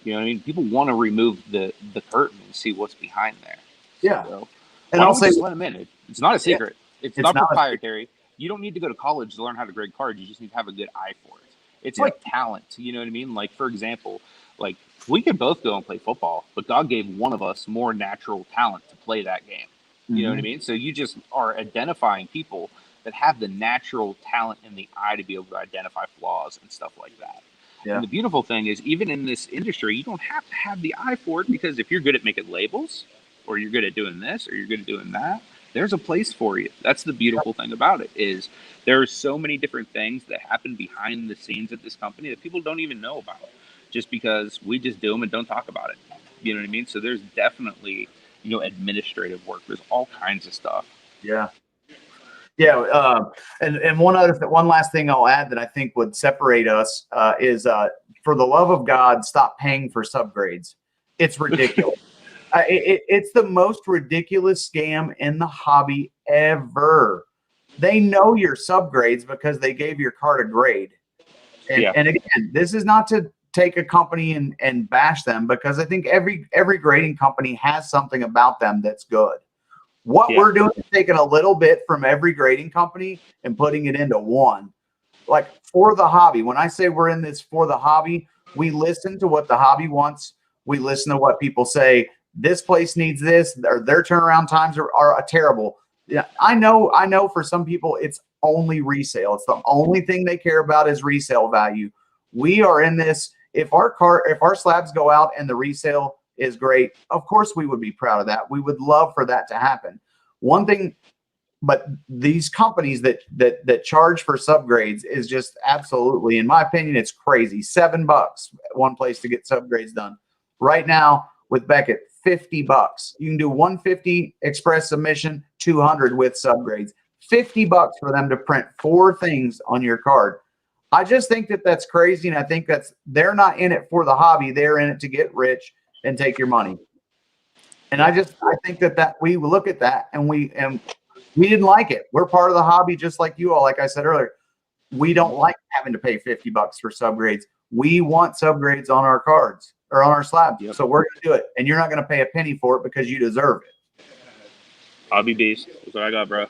You know what I mean? People want to remove the curtain and see what's behind there. Yeah. So, and I'll say, just let them in. It's not a secret. Yeah, it's not proprietary. You don't need to go to college to learn how to grade cards. You just need to have a good eye for it. It's like talent. You know what I mean? Like, for example, like we could both go and play football, but God gave one of us more natural talent to play that game. You know what I mean? So you just are identifying people that have the natural talent in the eye to be able to identify flaws and stuff like that. Yeah. And the beautiful thing is, even in this industry, you don't have to have the eye for it, because if you're good at making labels, or you're good at doing this, or you're good at doing that, there's a place for you. That's the beautiful thing about it, is there are so many different things that happen behind the scenes at this company that people don't even know about, just because we just do them and don't talk about it. You know what I mean? So there's definitely, administrative work. There's all kinds of stuff. Yeah. Yeah, and one last thing I'll add that I think would separate us is, for the love of God, stop paying for subgrades. It's ridiculous. It's the most ridiculous scam in the hobby ever. They know your subgrades because they gave your card a grade. And again, this is not to take a company and bash them, because I think every grading company has something about them that's good. What we're doing is taking a little bit from every grading company and putting it into one. Like, for the hobby, when I say we're in this for the hobby, we listen to what the hobby wants. We listen to what people say. This place needs this, or their turnaround times are terrible. Yeah, I know for some people it's only resale. It's the only thing they care about is resale value. We are in this. If our slabs go out and the resale is great. Of course, we would be proud of that. We would love for that to happen. One thing, but these companies that charge for subgrades is just absolutely, in my opinion, it's crazy. $7 one place to get subgrades done. Right now with Beckett, $50. You can do 150 express submission, 200 with subgrades. $50 for them to print 4 things on your card. I just think that that's crazy, and I think they're not in it for the hobby. They're in it to get rich and take your money. And I think that we look at that and we didn't like it. We're part of the hobby, just like you all. Like I said earlier, we don't like having to pay $50 for subgrades. We want subgrades on our cards or on our slabs. Yep. So we're going to do it, and you're not going to pay a penny for it because you deserve it. Hobby Beast. That's what I got, bro.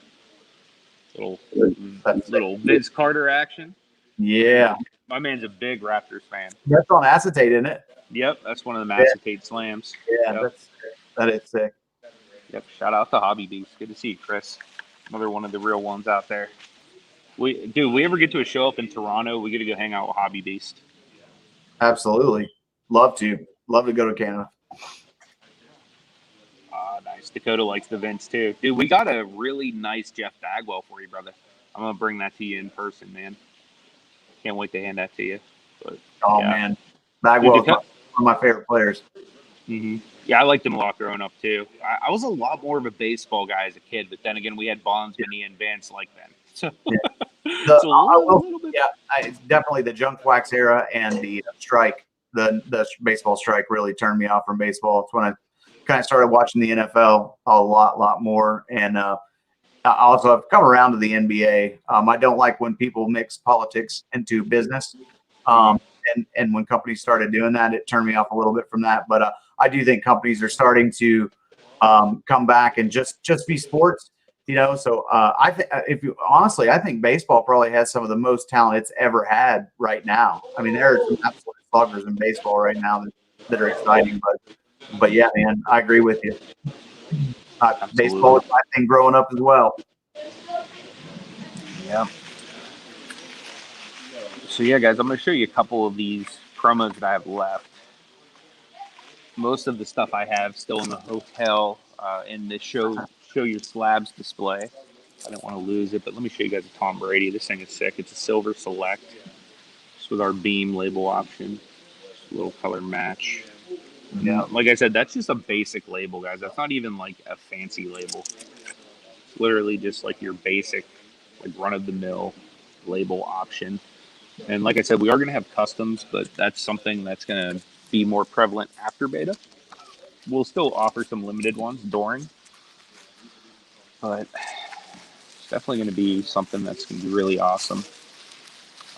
Little Vince Carter action. Yeah. My man's a big Raptors fan. That's on acetate, isn't it? Yep, that's one of the acetate slams. Yeah, Yep. that is sick. Yep, shout out to Hobby Beast. Good to see you, Chris. Another one of the real ones out there. We ever get to a show up in Toronto, we get to go hang out with Hobby Beast. Absolutely. Love to go to Canada. Nice. Dakota likes the Vince too. Dude, we got a really nice Jeff Bagwell for you, brother. I'm going to bring that to you in person, man. Can't wait to hand that to you. But, man. Bagwell's one of my favorite players. Mm-hmm. Yeah, I liked him a lot growing up too. I was a lot more of a baseball guy as a kid, but then again, we had Bonds, Minnie, and Vance like then. So, It's definitely the junk wax era and the strike. The baseball strike really turned me off from baseball. It's when I kind of started watching the NFL a lot more, and I also have come around to the NBA. I don't like when people mix politics into business, and when companies started doing that, it turned me off a little bit from that. But I do think companies are starting to come back and just be sports. So I think baseball probably has some of the most talent it's ever had right now. I mean, there are some absolute sluggers in baseball right now that are exciting. But yeah, man, I agree with you. Baseball was my thing growing up as well. Yeah. So yeah, guys, I'm going to show you a couple of these promos that I have left. Most of the stuff I have still in the hotel in the show your slabs display. I don't want to lose it, but let me show you guys a Tom Brady. This thing is sick. It's a silver select. Just with our beam label option. Just a little color match. Yeah, like I said, that's just a basic label, guys. That's not even like a fancy label. It's literally just like your basic, like run-of-the-mill label option. And like I said, we are going to have customs, but that's something that's going to be more prevalent after beta. We'll still offer some limited ones during, but it's definitely going to be something that's going to be really awesome.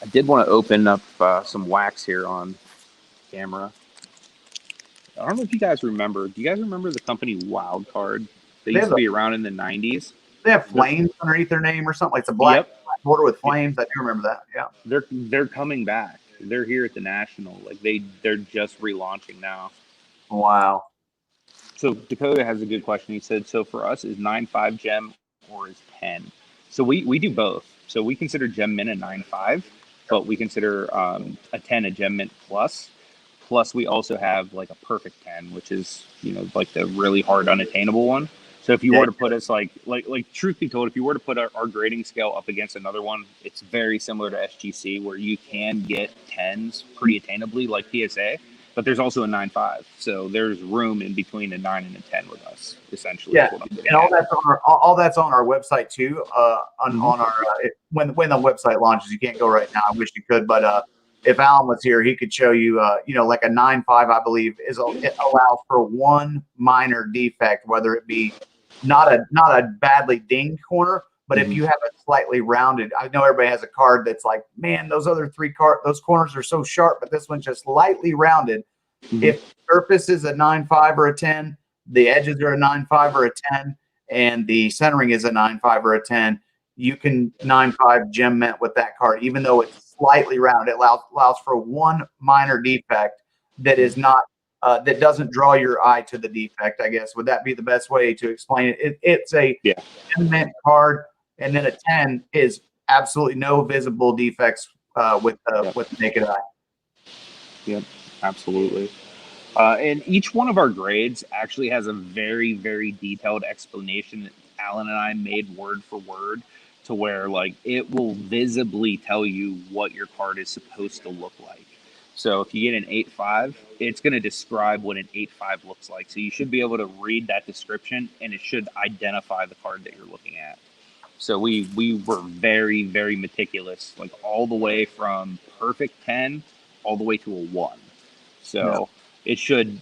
I did want to open up some wax here on camera. I don't know if you guys remember. Do you guys remember the company Wildcard? They used to be around in the 90s. They have flames underneath their name or something. Like it's a black border with flames. I do remember that. Yeah. They're coming back. They're here at the National. Like they're just relaunching now. Wow. So Dakota has a good question. He said, so for us, is 9.5 gem or is 10? So we do both. So we consider gem mint a 9.5, but we consider a 10 a gem mint plus. Plus, we also have like a perfect 10, which is, like the really hard unattainable one. So if you were to put us like truth be told, if you were to put our grading scale up against another one, it's very similar to SGC where you can get 10s pretty attainably like PSA, but there's also a 9.5. So there's room in between a 9 and a 10 with us, essentially. Yeah, and all that's on our website too. On our when the website launches, you can't go right now. I wish you could, but if Alan was here, he could show you, like a 9.5, I believe, it allows for one minor defect, whether it be not a badly dinged corner, but if you have it slightly rounded. I know everybody has a card that's like, man, those other those corners are so sharp, but this one's just lightly rounded. If the surface is a 9.5 or a 10, the edges are a 9.5 or a 10, and the centering is a 9.5 or a 10, you can 9.5 gem mint with that card, even though it's slightly rounded. It allows for one minor defect that is not that doesn't draw your eye to the defect. I guess would that be the best way to explain it? It's a gem mint card, and then a 10 is absolutely no visible defects with the naked eye. Yep, absolutely. And each one of our grades actually has a very, very detailed explanation that Alan and I made word for word to where like it will visibly tell you what your card is supposed to look like. So if you get an 8.5, it's going to describe what an 8.5 looks like. So you should be able to read that description and it should identify the card that you're looking at. So we were very, very meticulous, like all the way from perfect 10 all the way to a 1. So it should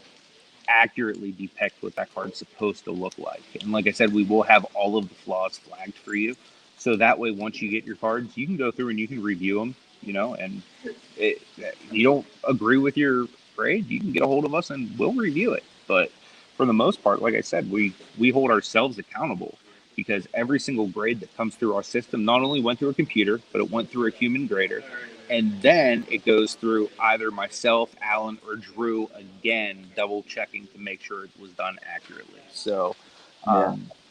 accurately depict what that card's supposed to look like. And like I said, we will have all of the flaws flagged for you. So that way, once you get your cards, you can go through and you can review them, and you don't agree with your grade, you can get a hold of us and we'll review it. But for the most part, like I said, we hold ourselves accountable because every single grade that comes through our system not only went through a computer, but it went through a human grader. And then it goes through either myself, Alan, or Drew again, double checking to make sure it was done accurately. So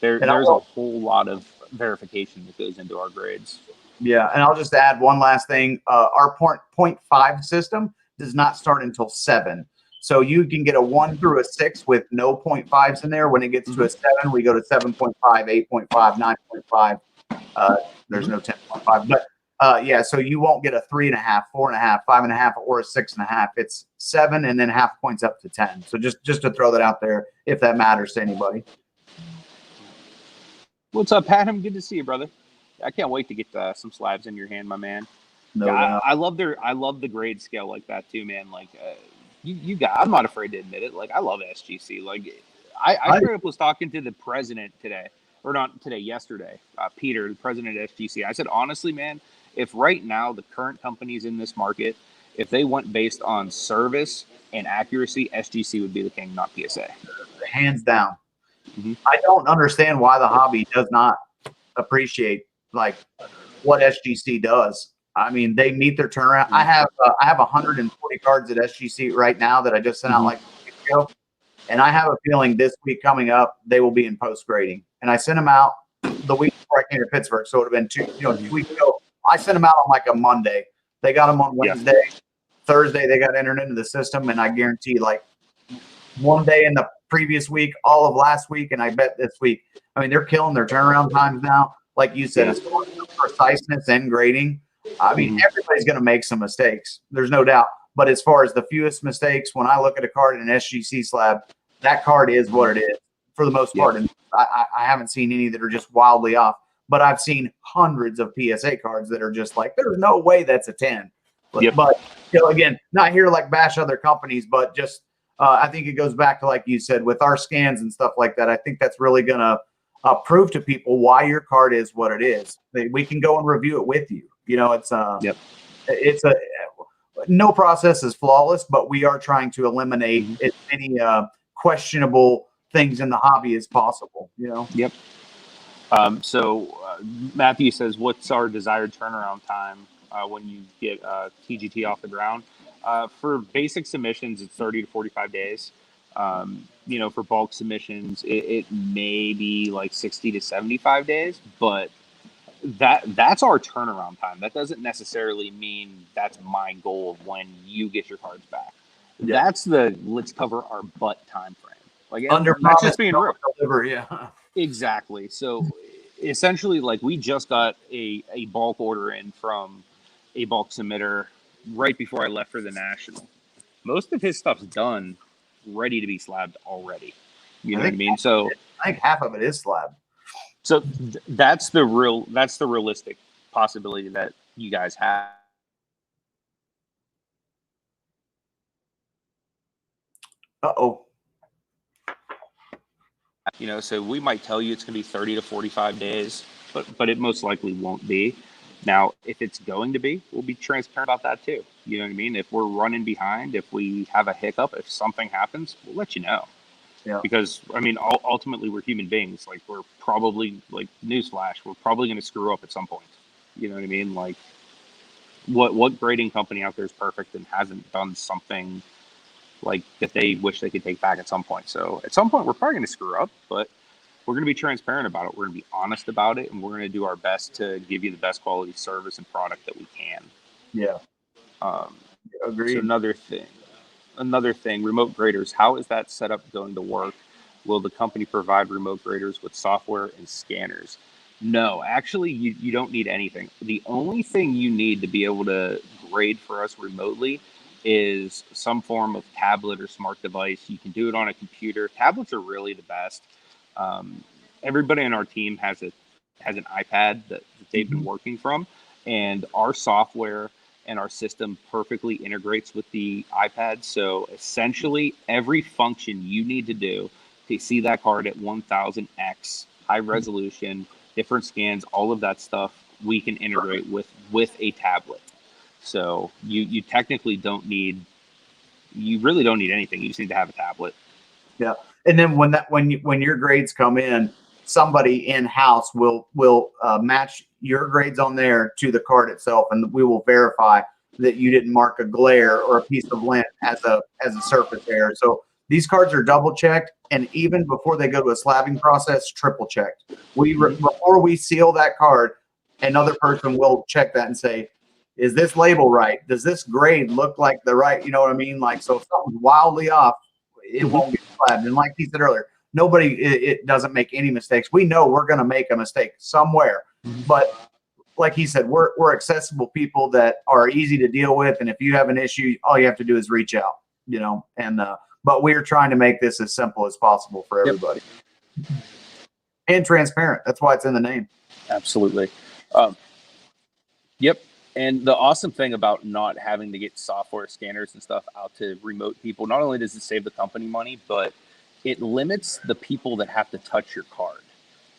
there's a whole lot of verification that goes into our grades. Yeah, and I'll just add one last thing. Our 0.5 system does not start until 7. So you can get a 1 through a 6 with no 0.5s in there. When it gets to a 7, we go to 7.5, 8.5, 9.5. There's no 10.5. But so you won't get a 3.5, 4.5, 5.5, or a 6.5. It's 7 and then half points up to 10. So just to throw that out there, if that matters to anybody. What's up, Adam? Good to see you, brother. I can't wait to get some slabs in your hand, my man. I love the grade scale like that too, man. Like I'm not afraid to admit it. Like I love SGC. Like I straight up was talking to the president today, or not today, yesterday. Peter, the president of SGC. I said, honestly, man, if right now the current companies in this market, if they went based on service and accuracy, SGC would be the king, not PSA. Hands down. Mm-hmm. I don't understand why the hobby does not appreciate like what SGC does. I mean, they meet their turnaround. I have 140 cards at SGC right now that I just sent out like a week ago, and I have a feeling this week coming up they will be in post grading. And I sent them out the week before I came to Pittsburgh, so it would have been 2 weeks ago. I sent them out on like a Monday. They got them on Wednesday. Yeah. Thursday they got entered into the system, and I guarantee like one day in the previous week, all of last week, and I bet this week. I mean, they're killing their turnaround times now. Like you said, as far as preciseness and grading, I mean, everybody's going to make some mistakes. There's no doubt. But as far as the fewest mistakes, when I look at a card in an SGC slab, that card is what it is for the most part. And I haven't seen any that are just wildly off. But I've seen hundreds of PSA cards that are just like, there's no way that's a 10. But again, not here to like bash other companies, but just I think it goes back to, like you said, with our scans and stuff like that. I think that's really going to prove to people why your card is what it is. We can go and review it with you. It's no process is flawless, but we are trying to eliminate as many questionable things in the hobby as possible. So Matthew says, what's our desired turnaround time when you get TGT off the ground? For basic submissions, it's 30 to 45 days. For bulk submissions, it may be like 60 to 75 days, but that's our turnaround time. That doesn't necessarily mean that's my goal of when you get your cards back. Yeah. That's the let's cover our butt time frame. Like under that's just being real. Deliver, Exactly. So essentially, like we just got a bulk order in from a bulk submitter right before I left for the national. Most of his stuff's done, ready to be slabbed already. You know what I mean? So I think half of it is slabbed. So that's the realistic possibility that you guys have. So we might tell you it's going to be 30 to 45 days, but it most likely won't be. Now, if it's going to be, we'll be transparent about that too. You know what I mean? If we're running behind, if we have a hiccup, if something happens, we'll let you know. Yeah. Because, I mean, ultimately, we're human beings. Like, we're probably, like, newsflash, we're probably going to screw up at some point. You know what I mean? Like, what grading company out there is perfect and hasn't done something, like, that they wish they could take back at some point? So, at some point, we're probably going to screw up, but we're going to be transparent about it. We're going to be honest about it, and we're going to do our best to give you the best quality service and product that we can. Yeah. Agreed. So another thing. another thing, remote graders. How is that setup going to work? Will the company provide remote graders with software and scanners? No, actually, you don't need anything. The only thing you need to be able to grade for us remotely is some form of tablet or smart device. You can do it on a computer. Tablets are really the best. Um, Everybody on our team has an iPad that they've been working from, and our software and our system perfectly integrates with the iPad. So essentially, every function you need to do to see that card at 1000x, high resolution, different scans, all of that stuff, we can integrate with a tablet. So you technically don't need, you really don't need anything. You just need to have a tablet. Yeah. And then when your grades come in, somebody in house will match your grades on there to the card itself, and we will verify that you didn't mark a glare or a piece of lint as a surface error. So these cards are double checked, and even before they go to a slabbing process, triple checked. Before we seal that card, another person will check that and say, is this label right? Does this grade look like the right? You know what I mean? Like, so if something's wildly off, it won't get slabbed. And like he said earlier, nobody, it doesn't make any mistakes. We know we're going to make a mistake somewhere, but like he said, we're accessible people that are easy to deal with. And if you have an issue, all you have to do is reach out, and, but we're trying to make this as simple as possible for everybody. And transparent. That's why it's in the name. Absolutely. Yep. And the awesome thing about not having to get software scanners and stuff out to remote people, not only does it save the company money, but it limits the people that have to touch your card.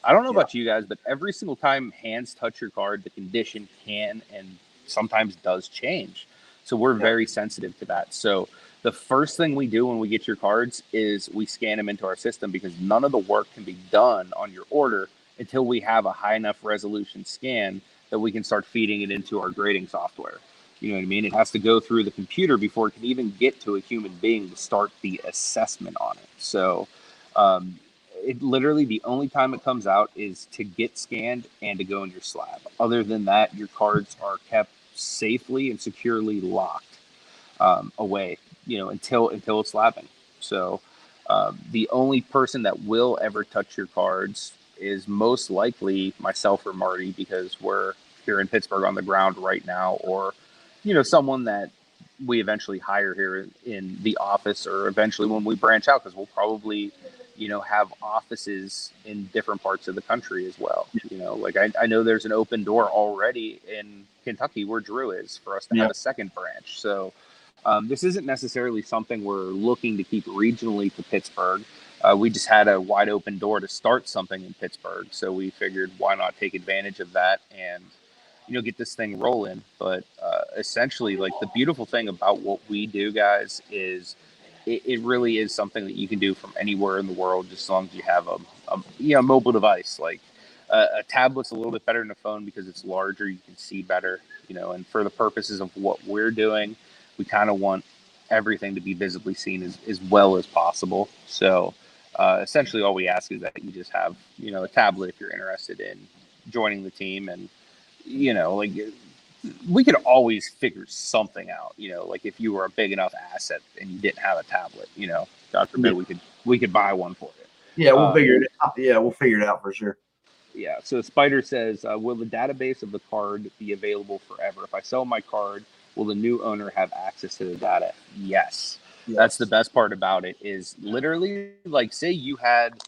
I don't know about you guys, but every single time hands touch your card, the condition can and sometimes does change. So we're very sensitive to that. So the first thing we do when we get your cards is we scan them into our system, because none of the work can be done on your order until we have a high enough resolution scan that we can start feeding it into our grading software. You know what I mean? It has to go through the computer before it can even get to a human being to start the assessment on it. So it literally, the only time it comes out is to get scanned and to go in your slab. Other than that, your cards are kept safely and securely locked away, until it's slabbing. So the only person that will ever touch your cards is most likely myself or Marty, because we're here in Pittsburgh on the ground right now, or someone that we eventually hire here in the office, or eventually when we branch out, because we'll probably have offices in different parts of the country as well. Like I know there's an open door already in Kentucky where Drew is, for us to have a second branch. So this isn't necessarily something we're looking to keep regionally to Pittsburgh. We just had a wide open door to start something in Pittsburgh, so we figured why not take advantage of that and get this thing rolling. But essentially, like, the beautiful thing about what we do, guys, is it really is something that you can do from anywhere in the world, just as long as you have a mobile device. Like a tablet's a little bit better than a phone because it's larger, you can see better, and for the purposes of what we're doing, we kind of want everything to be visibly seen as well as possible. So essentially all we ask is that you just have, a tablet if you're interested in joining the team. And, like, we could always figure something out, like if you were a big enough asset and you didn't have a tablet, God forbid, we could buy one for you. Yeah, we'll figure it out. Yeah, we'll figure it out for sure. Yeah. So Spider says, will the database of the card be available forever? If I sell my card, will the new owner have access to the data? Yes. That's the best part about it, is literally, like, say you had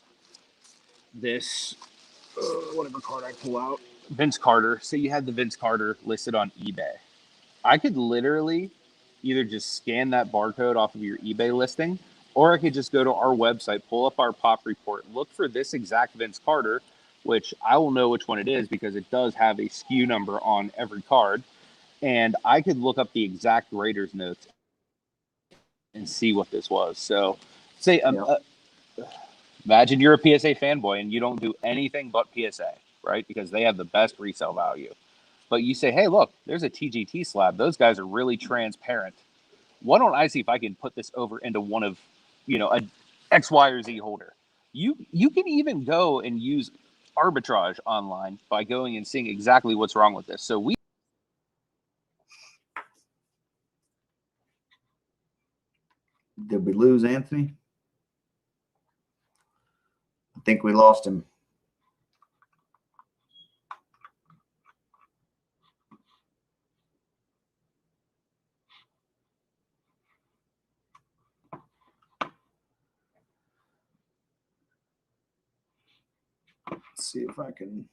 this, whatever card I pull out, Vince Carter. Say you had the Vince Carter listed on eBay. I could literally either just scan that barcode off of your eBay listing, or I could just go to our website, pull up our pop report, look for this exact Vince Carter, which I will know which one it is because it does have a SKU number on every card. And I could look up the exact grader's notes and see what this was. So say, imagine you're a PSA fanboy and you don't do anything but PSA, right? Because they have the best resale value. But you say, hey, look, there's a TGT slab. Those guys are really transparent. Why don't I see if I can put this over into one of, a X, Y, or Z holder? You can even go and use arbitrage online by going and seeing exactly what's wrong with this. So we Did we lose Anthony? I think we lost him. Let's see if I can.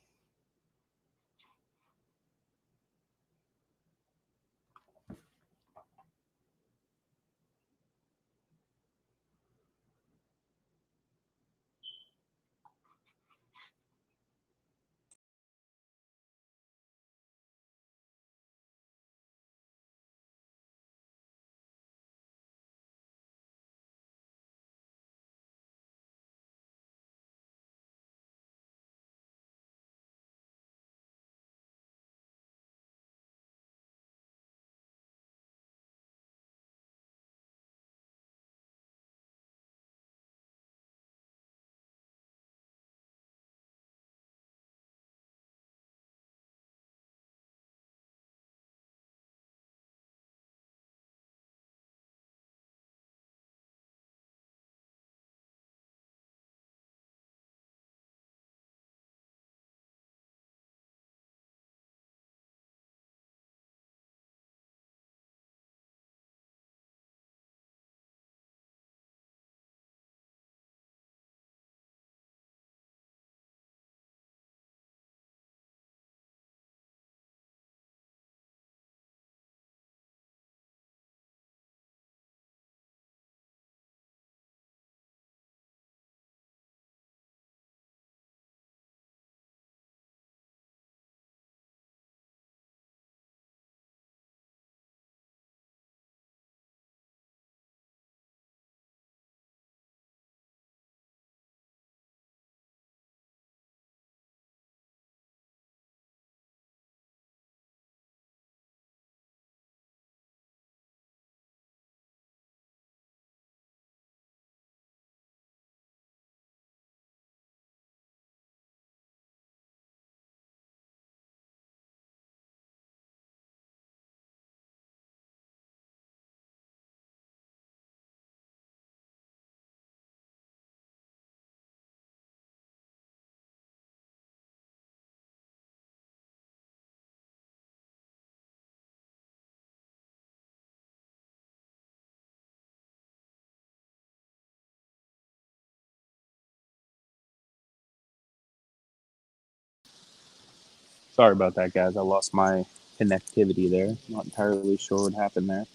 Sorry about that, guys. I lost my connectivity there. Not entirely sure what happened there.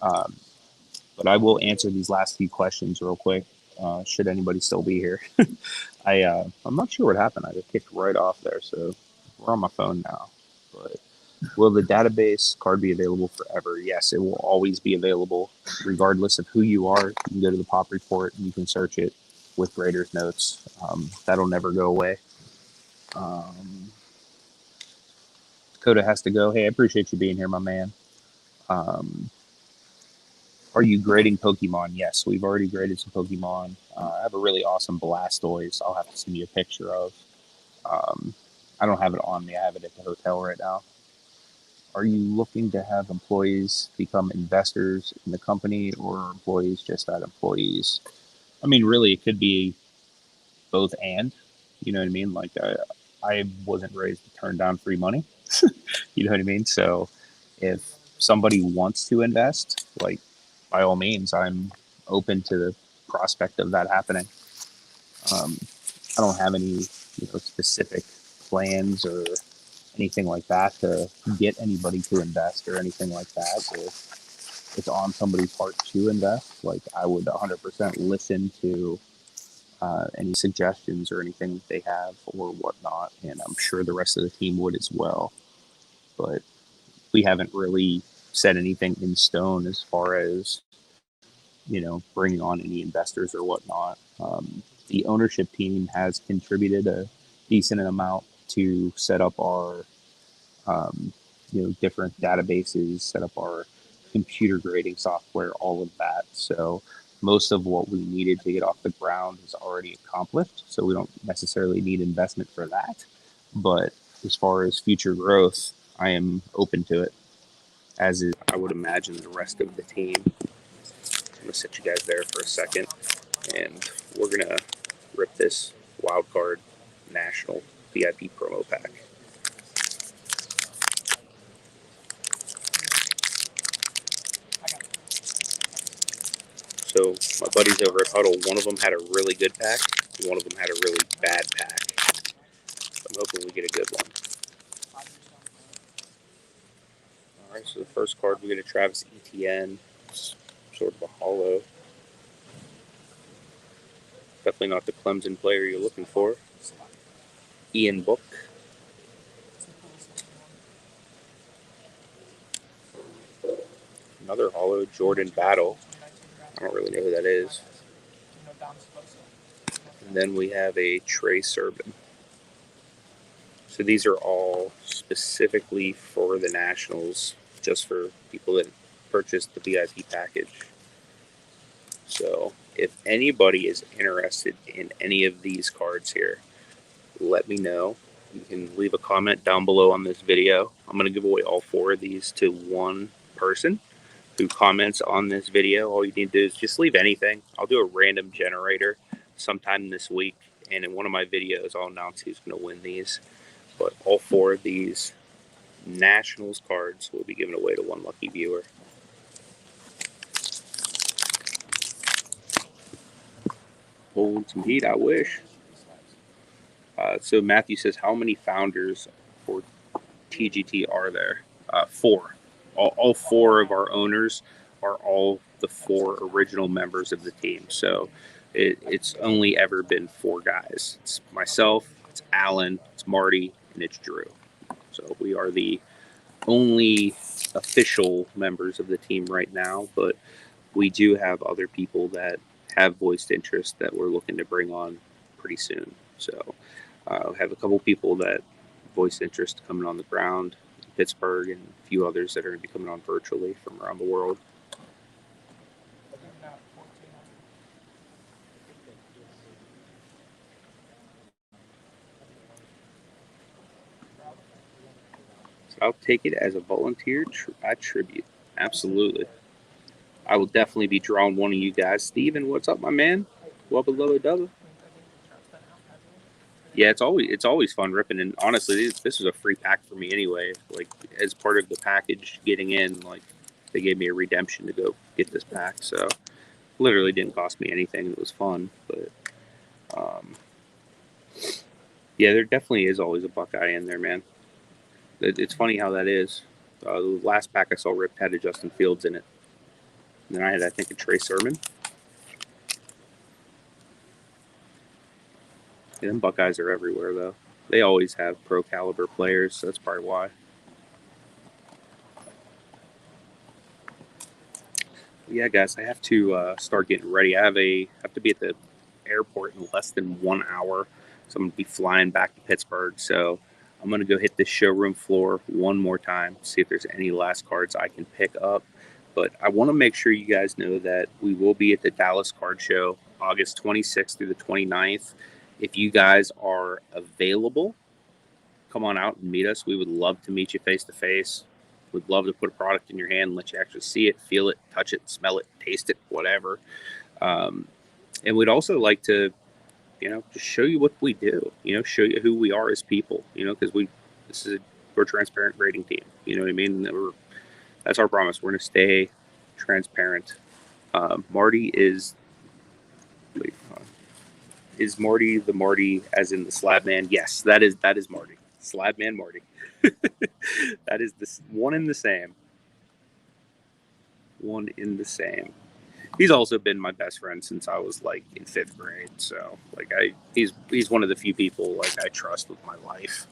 Um, but I will answer these last few questions real quick. Should anybody still be here? I'm not sure what happened. I got kicked right off there, so we're on my phone now. But will the database card be available forever? Yes, it will always be available, regardless of who you are. You can go to the pop report and you can search it with grader's notes. That'll never go away. Coda has to go. Hey, I appreciate you being here, my man. Um, are you grading Pokemon? Yes, we've already graded some Pokemon. I have a really awesome Blastoise I'll have to send you a picture of. Um, I don't have it on me. I have it at the hotel right now. Are you looking to have employees become investors in the company or employees just that employees? I mean, really, it could be both and. You know what I mean? Like, I wasn't raised to turn down free money. You know what I mean? So if somebody wants to invest, like, by all means, I'm open to the prospect of that happening. Um, I don't have any, specific plans or anything like that to get anybody to invest or anything like that. If it's on somebody's heart to invest, like, I would 100% listen to any suggestions or anything that they have or whatnot, and I'm sure the rest of the team would as well. But we haven't really set anything in stone as far as bringing on any investors or whatnot. The ownership team has contributed a decent amount to set up our different databases, set up our computer grading software, all of that. So most of what we needed to get off the ground is already accomplished. So we don't necessarily need investment for that. But as far as future growth, I am open to it, as is, I would imagine, the rest of the team. I'm gonna set you guys there for a second, and we're gonna rip this wild card national VIP promo pack. So my buddies over at Huddle, one of them had a really good pack, and one of them had a really bad pack. I'm hoping we get a good one. All right, so the first card we get a Travis Etienne, it's sort of a hollow. Definitely not the Clemson player you're looking for. Ian Book. Another hollow, Jordan Battle. I don't really know who that is. And then we have a Trey Sermon. So these are all specifically for the Nationals, just for people that purchased the VIP package. So if anybody is interested in any of these cards here, let me know. You can leave a comment down below on this video. I'm going to give away all 4 of these to one person who comments on this video. All you need to do is just leave anything. I'll do a random generator sometime this week, and in one of my videos I'll announce who's going to win these. But all 4 of these Nationals cards will be given away to one lucky viewer. Hold some heat, I wish. So Matthew says, how many founders for TGT are there? 4. All 4 of our owners are all the 4 original members of the team. So it's only ever been 4 guys. It's myself, it's Alan, it's Marty, and it's Drew. So we are the only official members of the team right now, but we do have other people that have voiced interest that we're looking to bring on pretty soon. So I have a couple people that voiced interest coming on the ground in Pittsburgh, and a few others that are going to be coming on virtually from around the world. So I'll take it as a volunteer tribute. Absolutely. I will definitely be drawing one of you guys. Steven, what's up, my man? Wubba lubba dubba. Yeah, it's always fun ripping, and honestly, this was a free pack for me anyway. Like, as part of the package getting in, like, they gave me a redemption to go get this pack, so literally didn't cost me anything. It was fun, but yeah, there definitely is always a Buckeye in there, man. It's funny how that is. The last pack I saw ripped had a Justin Fields in it, and then I had, I think, a Trey Sermon. Yeah, them Buckeyes are everywhere, though. They always have pro caliber players, so that's probably why. Yeah, guys, I have to start getting ready. I have to be at the airport in less than 1 hour, so I'm gonna be flying back to Pittsburgh. So I'm gonna go hit the showroom floor one more time, see if there's any last cards I can pick up. But I want to make sure you guys know that we will be at the Dallas Card Show August 26th through the 29th. If you guys are available, come on out and meet us. We would love to meet you face to face. We'd love to put a product in your hand and let you actually see it, feel it, touch it, smell it, taste it, whatever. And we'd also like to, just show you what we do, show you who we are as people, because we're a transparent grading team. You know what I mean? That's our promise. We're going to stay transparent. Marty is Marty the Marty as in the Slab Man? Yes, that is Marty. Slab Man Marty. That is this one in the same. One in the same. He's also been my best friend since I was like in 5th grade. So he's one of the few people like I trust with my life.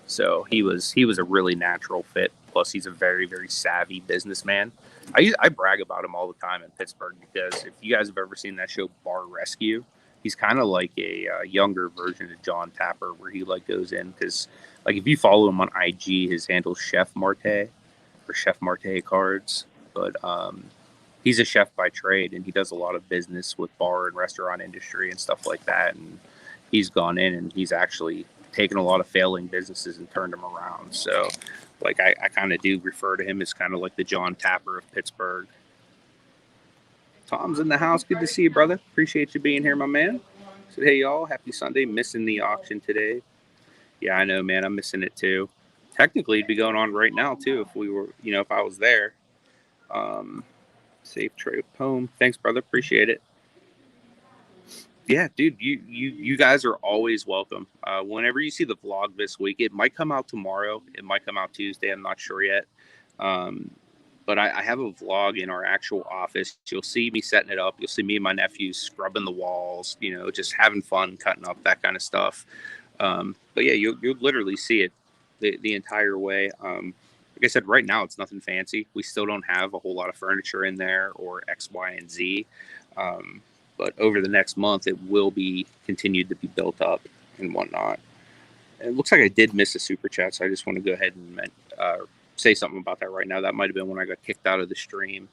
So he was a really natural fit. Plus, he's a very, very savvy businessman. I brag about him all the time in Pittsburgh because if you guys have ever seen that show Bar Rescue, he's kind of like a younger version of John Tapper, where he like goes in because like if you follow him on IG, his handle's Chef Marte or Chef Marte cards. But he's a chef by trade, and he does a lot of business with bar and restaurant industry and stuff like that. And he's gone in and he's actually taken a lot of failing businesses and turned them around. So like I kind of do refer to him as kind of like the John Tapper of Pittsburgh. Tom's in the house. Good to see you, brother. Appreciate you being here, my man. Said, hey, y'all. Happy Sunday. Missing the auction today. Yeah, I know, man. I'm missing it, too. Technically, it'd be going on right now, too, if we were, if I was there. Safe trade home. Thanks, brother. Appreciate it. Yeah, dude, you guys are always welcome. Whenever you see the vlog this week, it might come out tomorrow. It might come out Tuesday. I'm not sure yet. But I have a vlog in our actual office. You'll see me setting it up. You'll see me and my nephews scrubbing the walls, just having fun, cutting up, that kind of stuff. But yeah, you'll literally see it the entire way. Like I said, right now it's nothing fancy. We still don't have a whole lot of furniture in there or X, Y, and Z. But over the next month, it will be continued to be built up and whatnot. And it looks like I did miss a super chat, so I just want to go ahead and say something about that right now. That might have been when I got kicked out of the stream.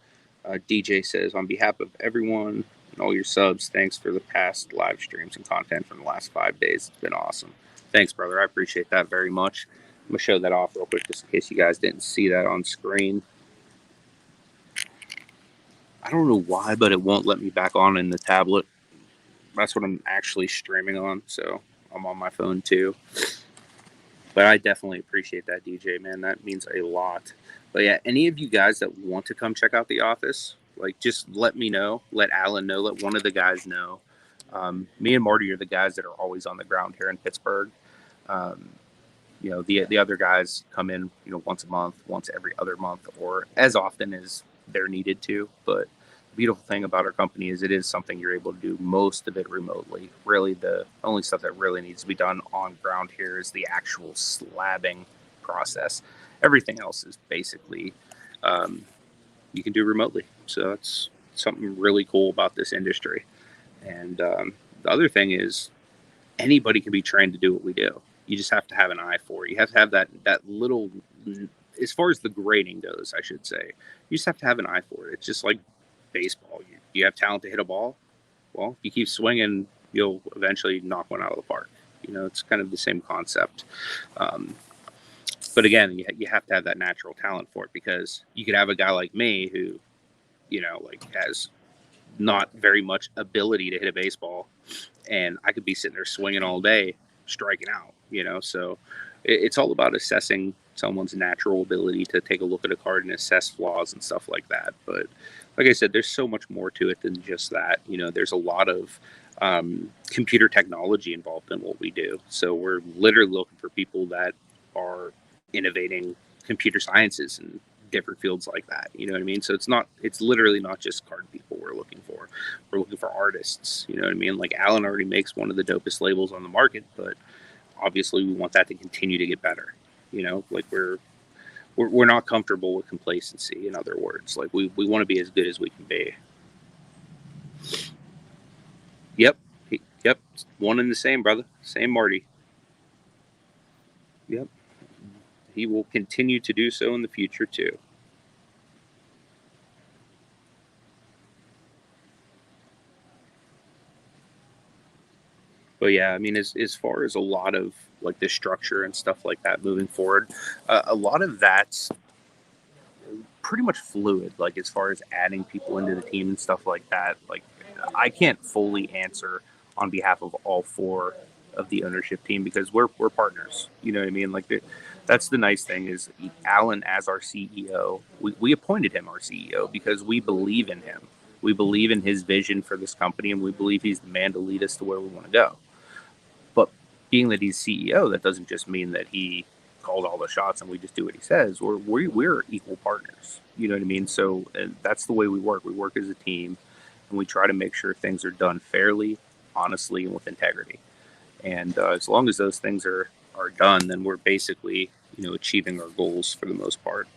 DJ says, on behalf of everyone and all your subs, thanks for the past live streams and content from the last 5 days. It's been awesome. Thanks, brother. I appreciate that very much. I'm going to show that off real quick just in case you guys didn't see that on screen. I don't know why, but it won't let me back on in the tablet. That's what I'm actually streaming on, so I'm on my phone too. But I definitely appreciate that, DJ, man. That means a lot. But yeah, any of you guys that want to come check out the office, just let me know. Let Alan know. Let one of the guys know. Me and Marty are the guys that are always on the ground here in Pittsburgh. The other guys come in, once a month, once every other month, or as often as they're needed to. But the beautiful thing about our company is it is something you're able to do most of it remotely. Really, the only stuff that really needs to be done on ground here is the actual slabbing process. Everything else is basically you can do remotely. So that's something really cool about this industry. And the other thing is anybody can be trained to do what we do. You just have to have an eye for it. You have to have that little, as far as the grading goes, I should say, you just have to have an eye for it. It's just like baseball. You have talent to hit a ball. Well, if you keep swinging, you'll eventually knock one out of the park. It's kind of the same concept. But again, you have to have that natural talent for it, because you could have a guy like me who, has not very much ability to hit a baseball, and I could be sitting there swinging all day, striking out, so it's all about assessing someone's natural ability to take a look at a card and assess flaws and stuff like that. But like I said, there's so much more to it than just that. There's a lot of computer technology involved in what we do. So we're literally looking for people that are innovating computer sciences and different fields like that. You know what I mean? So it's literally not just card people we're looking for. We're looking for artists. You know what I mean? Like Alan already makes one of the dopest labels on the market, but obviously we want that to continue to get better. We're not comfortable with complacency. In other words, we want to be as good as we can be. Yep. One and the same, brother. Same Marty. Yep. He will continue to do so in the future too. But yeah, I mean, as far as a lot of the structure and stuff like that moving forward, a lot of that's pretty much fluid. As far as adding people into the team and stuff like that, I can't fully answer on behalf of all four of the ownership team, because we're partners. You know what I mean? That's the nice thing is Alan as our CEO. We appointed him our CEO because we believe in him. We believe in his vision for this company, and we believe he's the man to lead us to where we want to go. But being that he's CEO, that doesn't just mean that he calls all the shots and we just do what he says. We're equal partners. You know what I mean? So that's the way we work. We work as a team, and we try to make sure things are done fairly, honestly, and with integrity. And as long as those things are done, then we're basically, achieving our goals for the most part.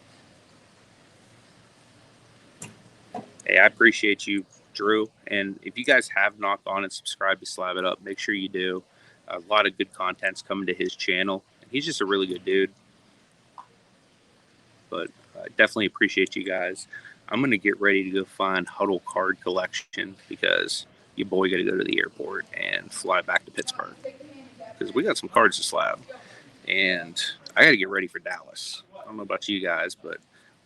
Hey, I appreciate you, Drew. And if you guys have not gone and subscribed to Slab It Up, make sure you do. A lot of good content's coming to his channel. He's just a really good dude. But I definitely appreciate you guys. I'm going to get ready to go find Huddle Card Collection, because your boy got to go to the airport and fly back to Pittsburgh, because we got some cards to slab. And I got to get ready for Dallas. I don't know about you guys, but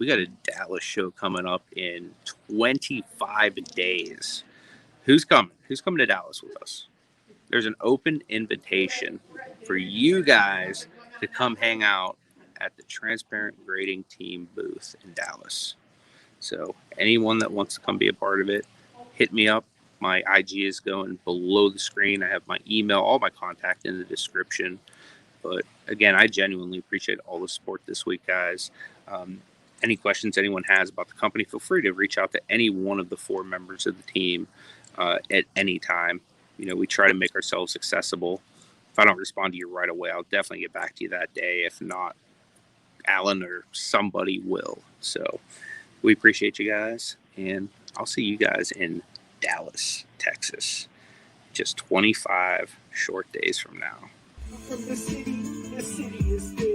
We got a Dallas show coming up in 25 days. Who's coming? Who's coming to Dallas with us? There's an open invitation for you guys to come hang out at the Transparent Grading Team booth in Dallas. So anyone that wants to come be a part of it, hit me up. My IG is going below the screen. I have my email, all my contact in the description. But again, I genuinely appreciate all the support this week, guys. Any questions anyone has about the company, feel free to reach out to any one of the 4 members of the team at any time. You know, we try to make ourselves accessible. If I don't respond to you right away, I'll definitely get back to you that day. If not, Alan or somebody will. So we appreciate you guys, and I'll see you guys in Dallas, Texas, just 25 short days from now. From the city is still.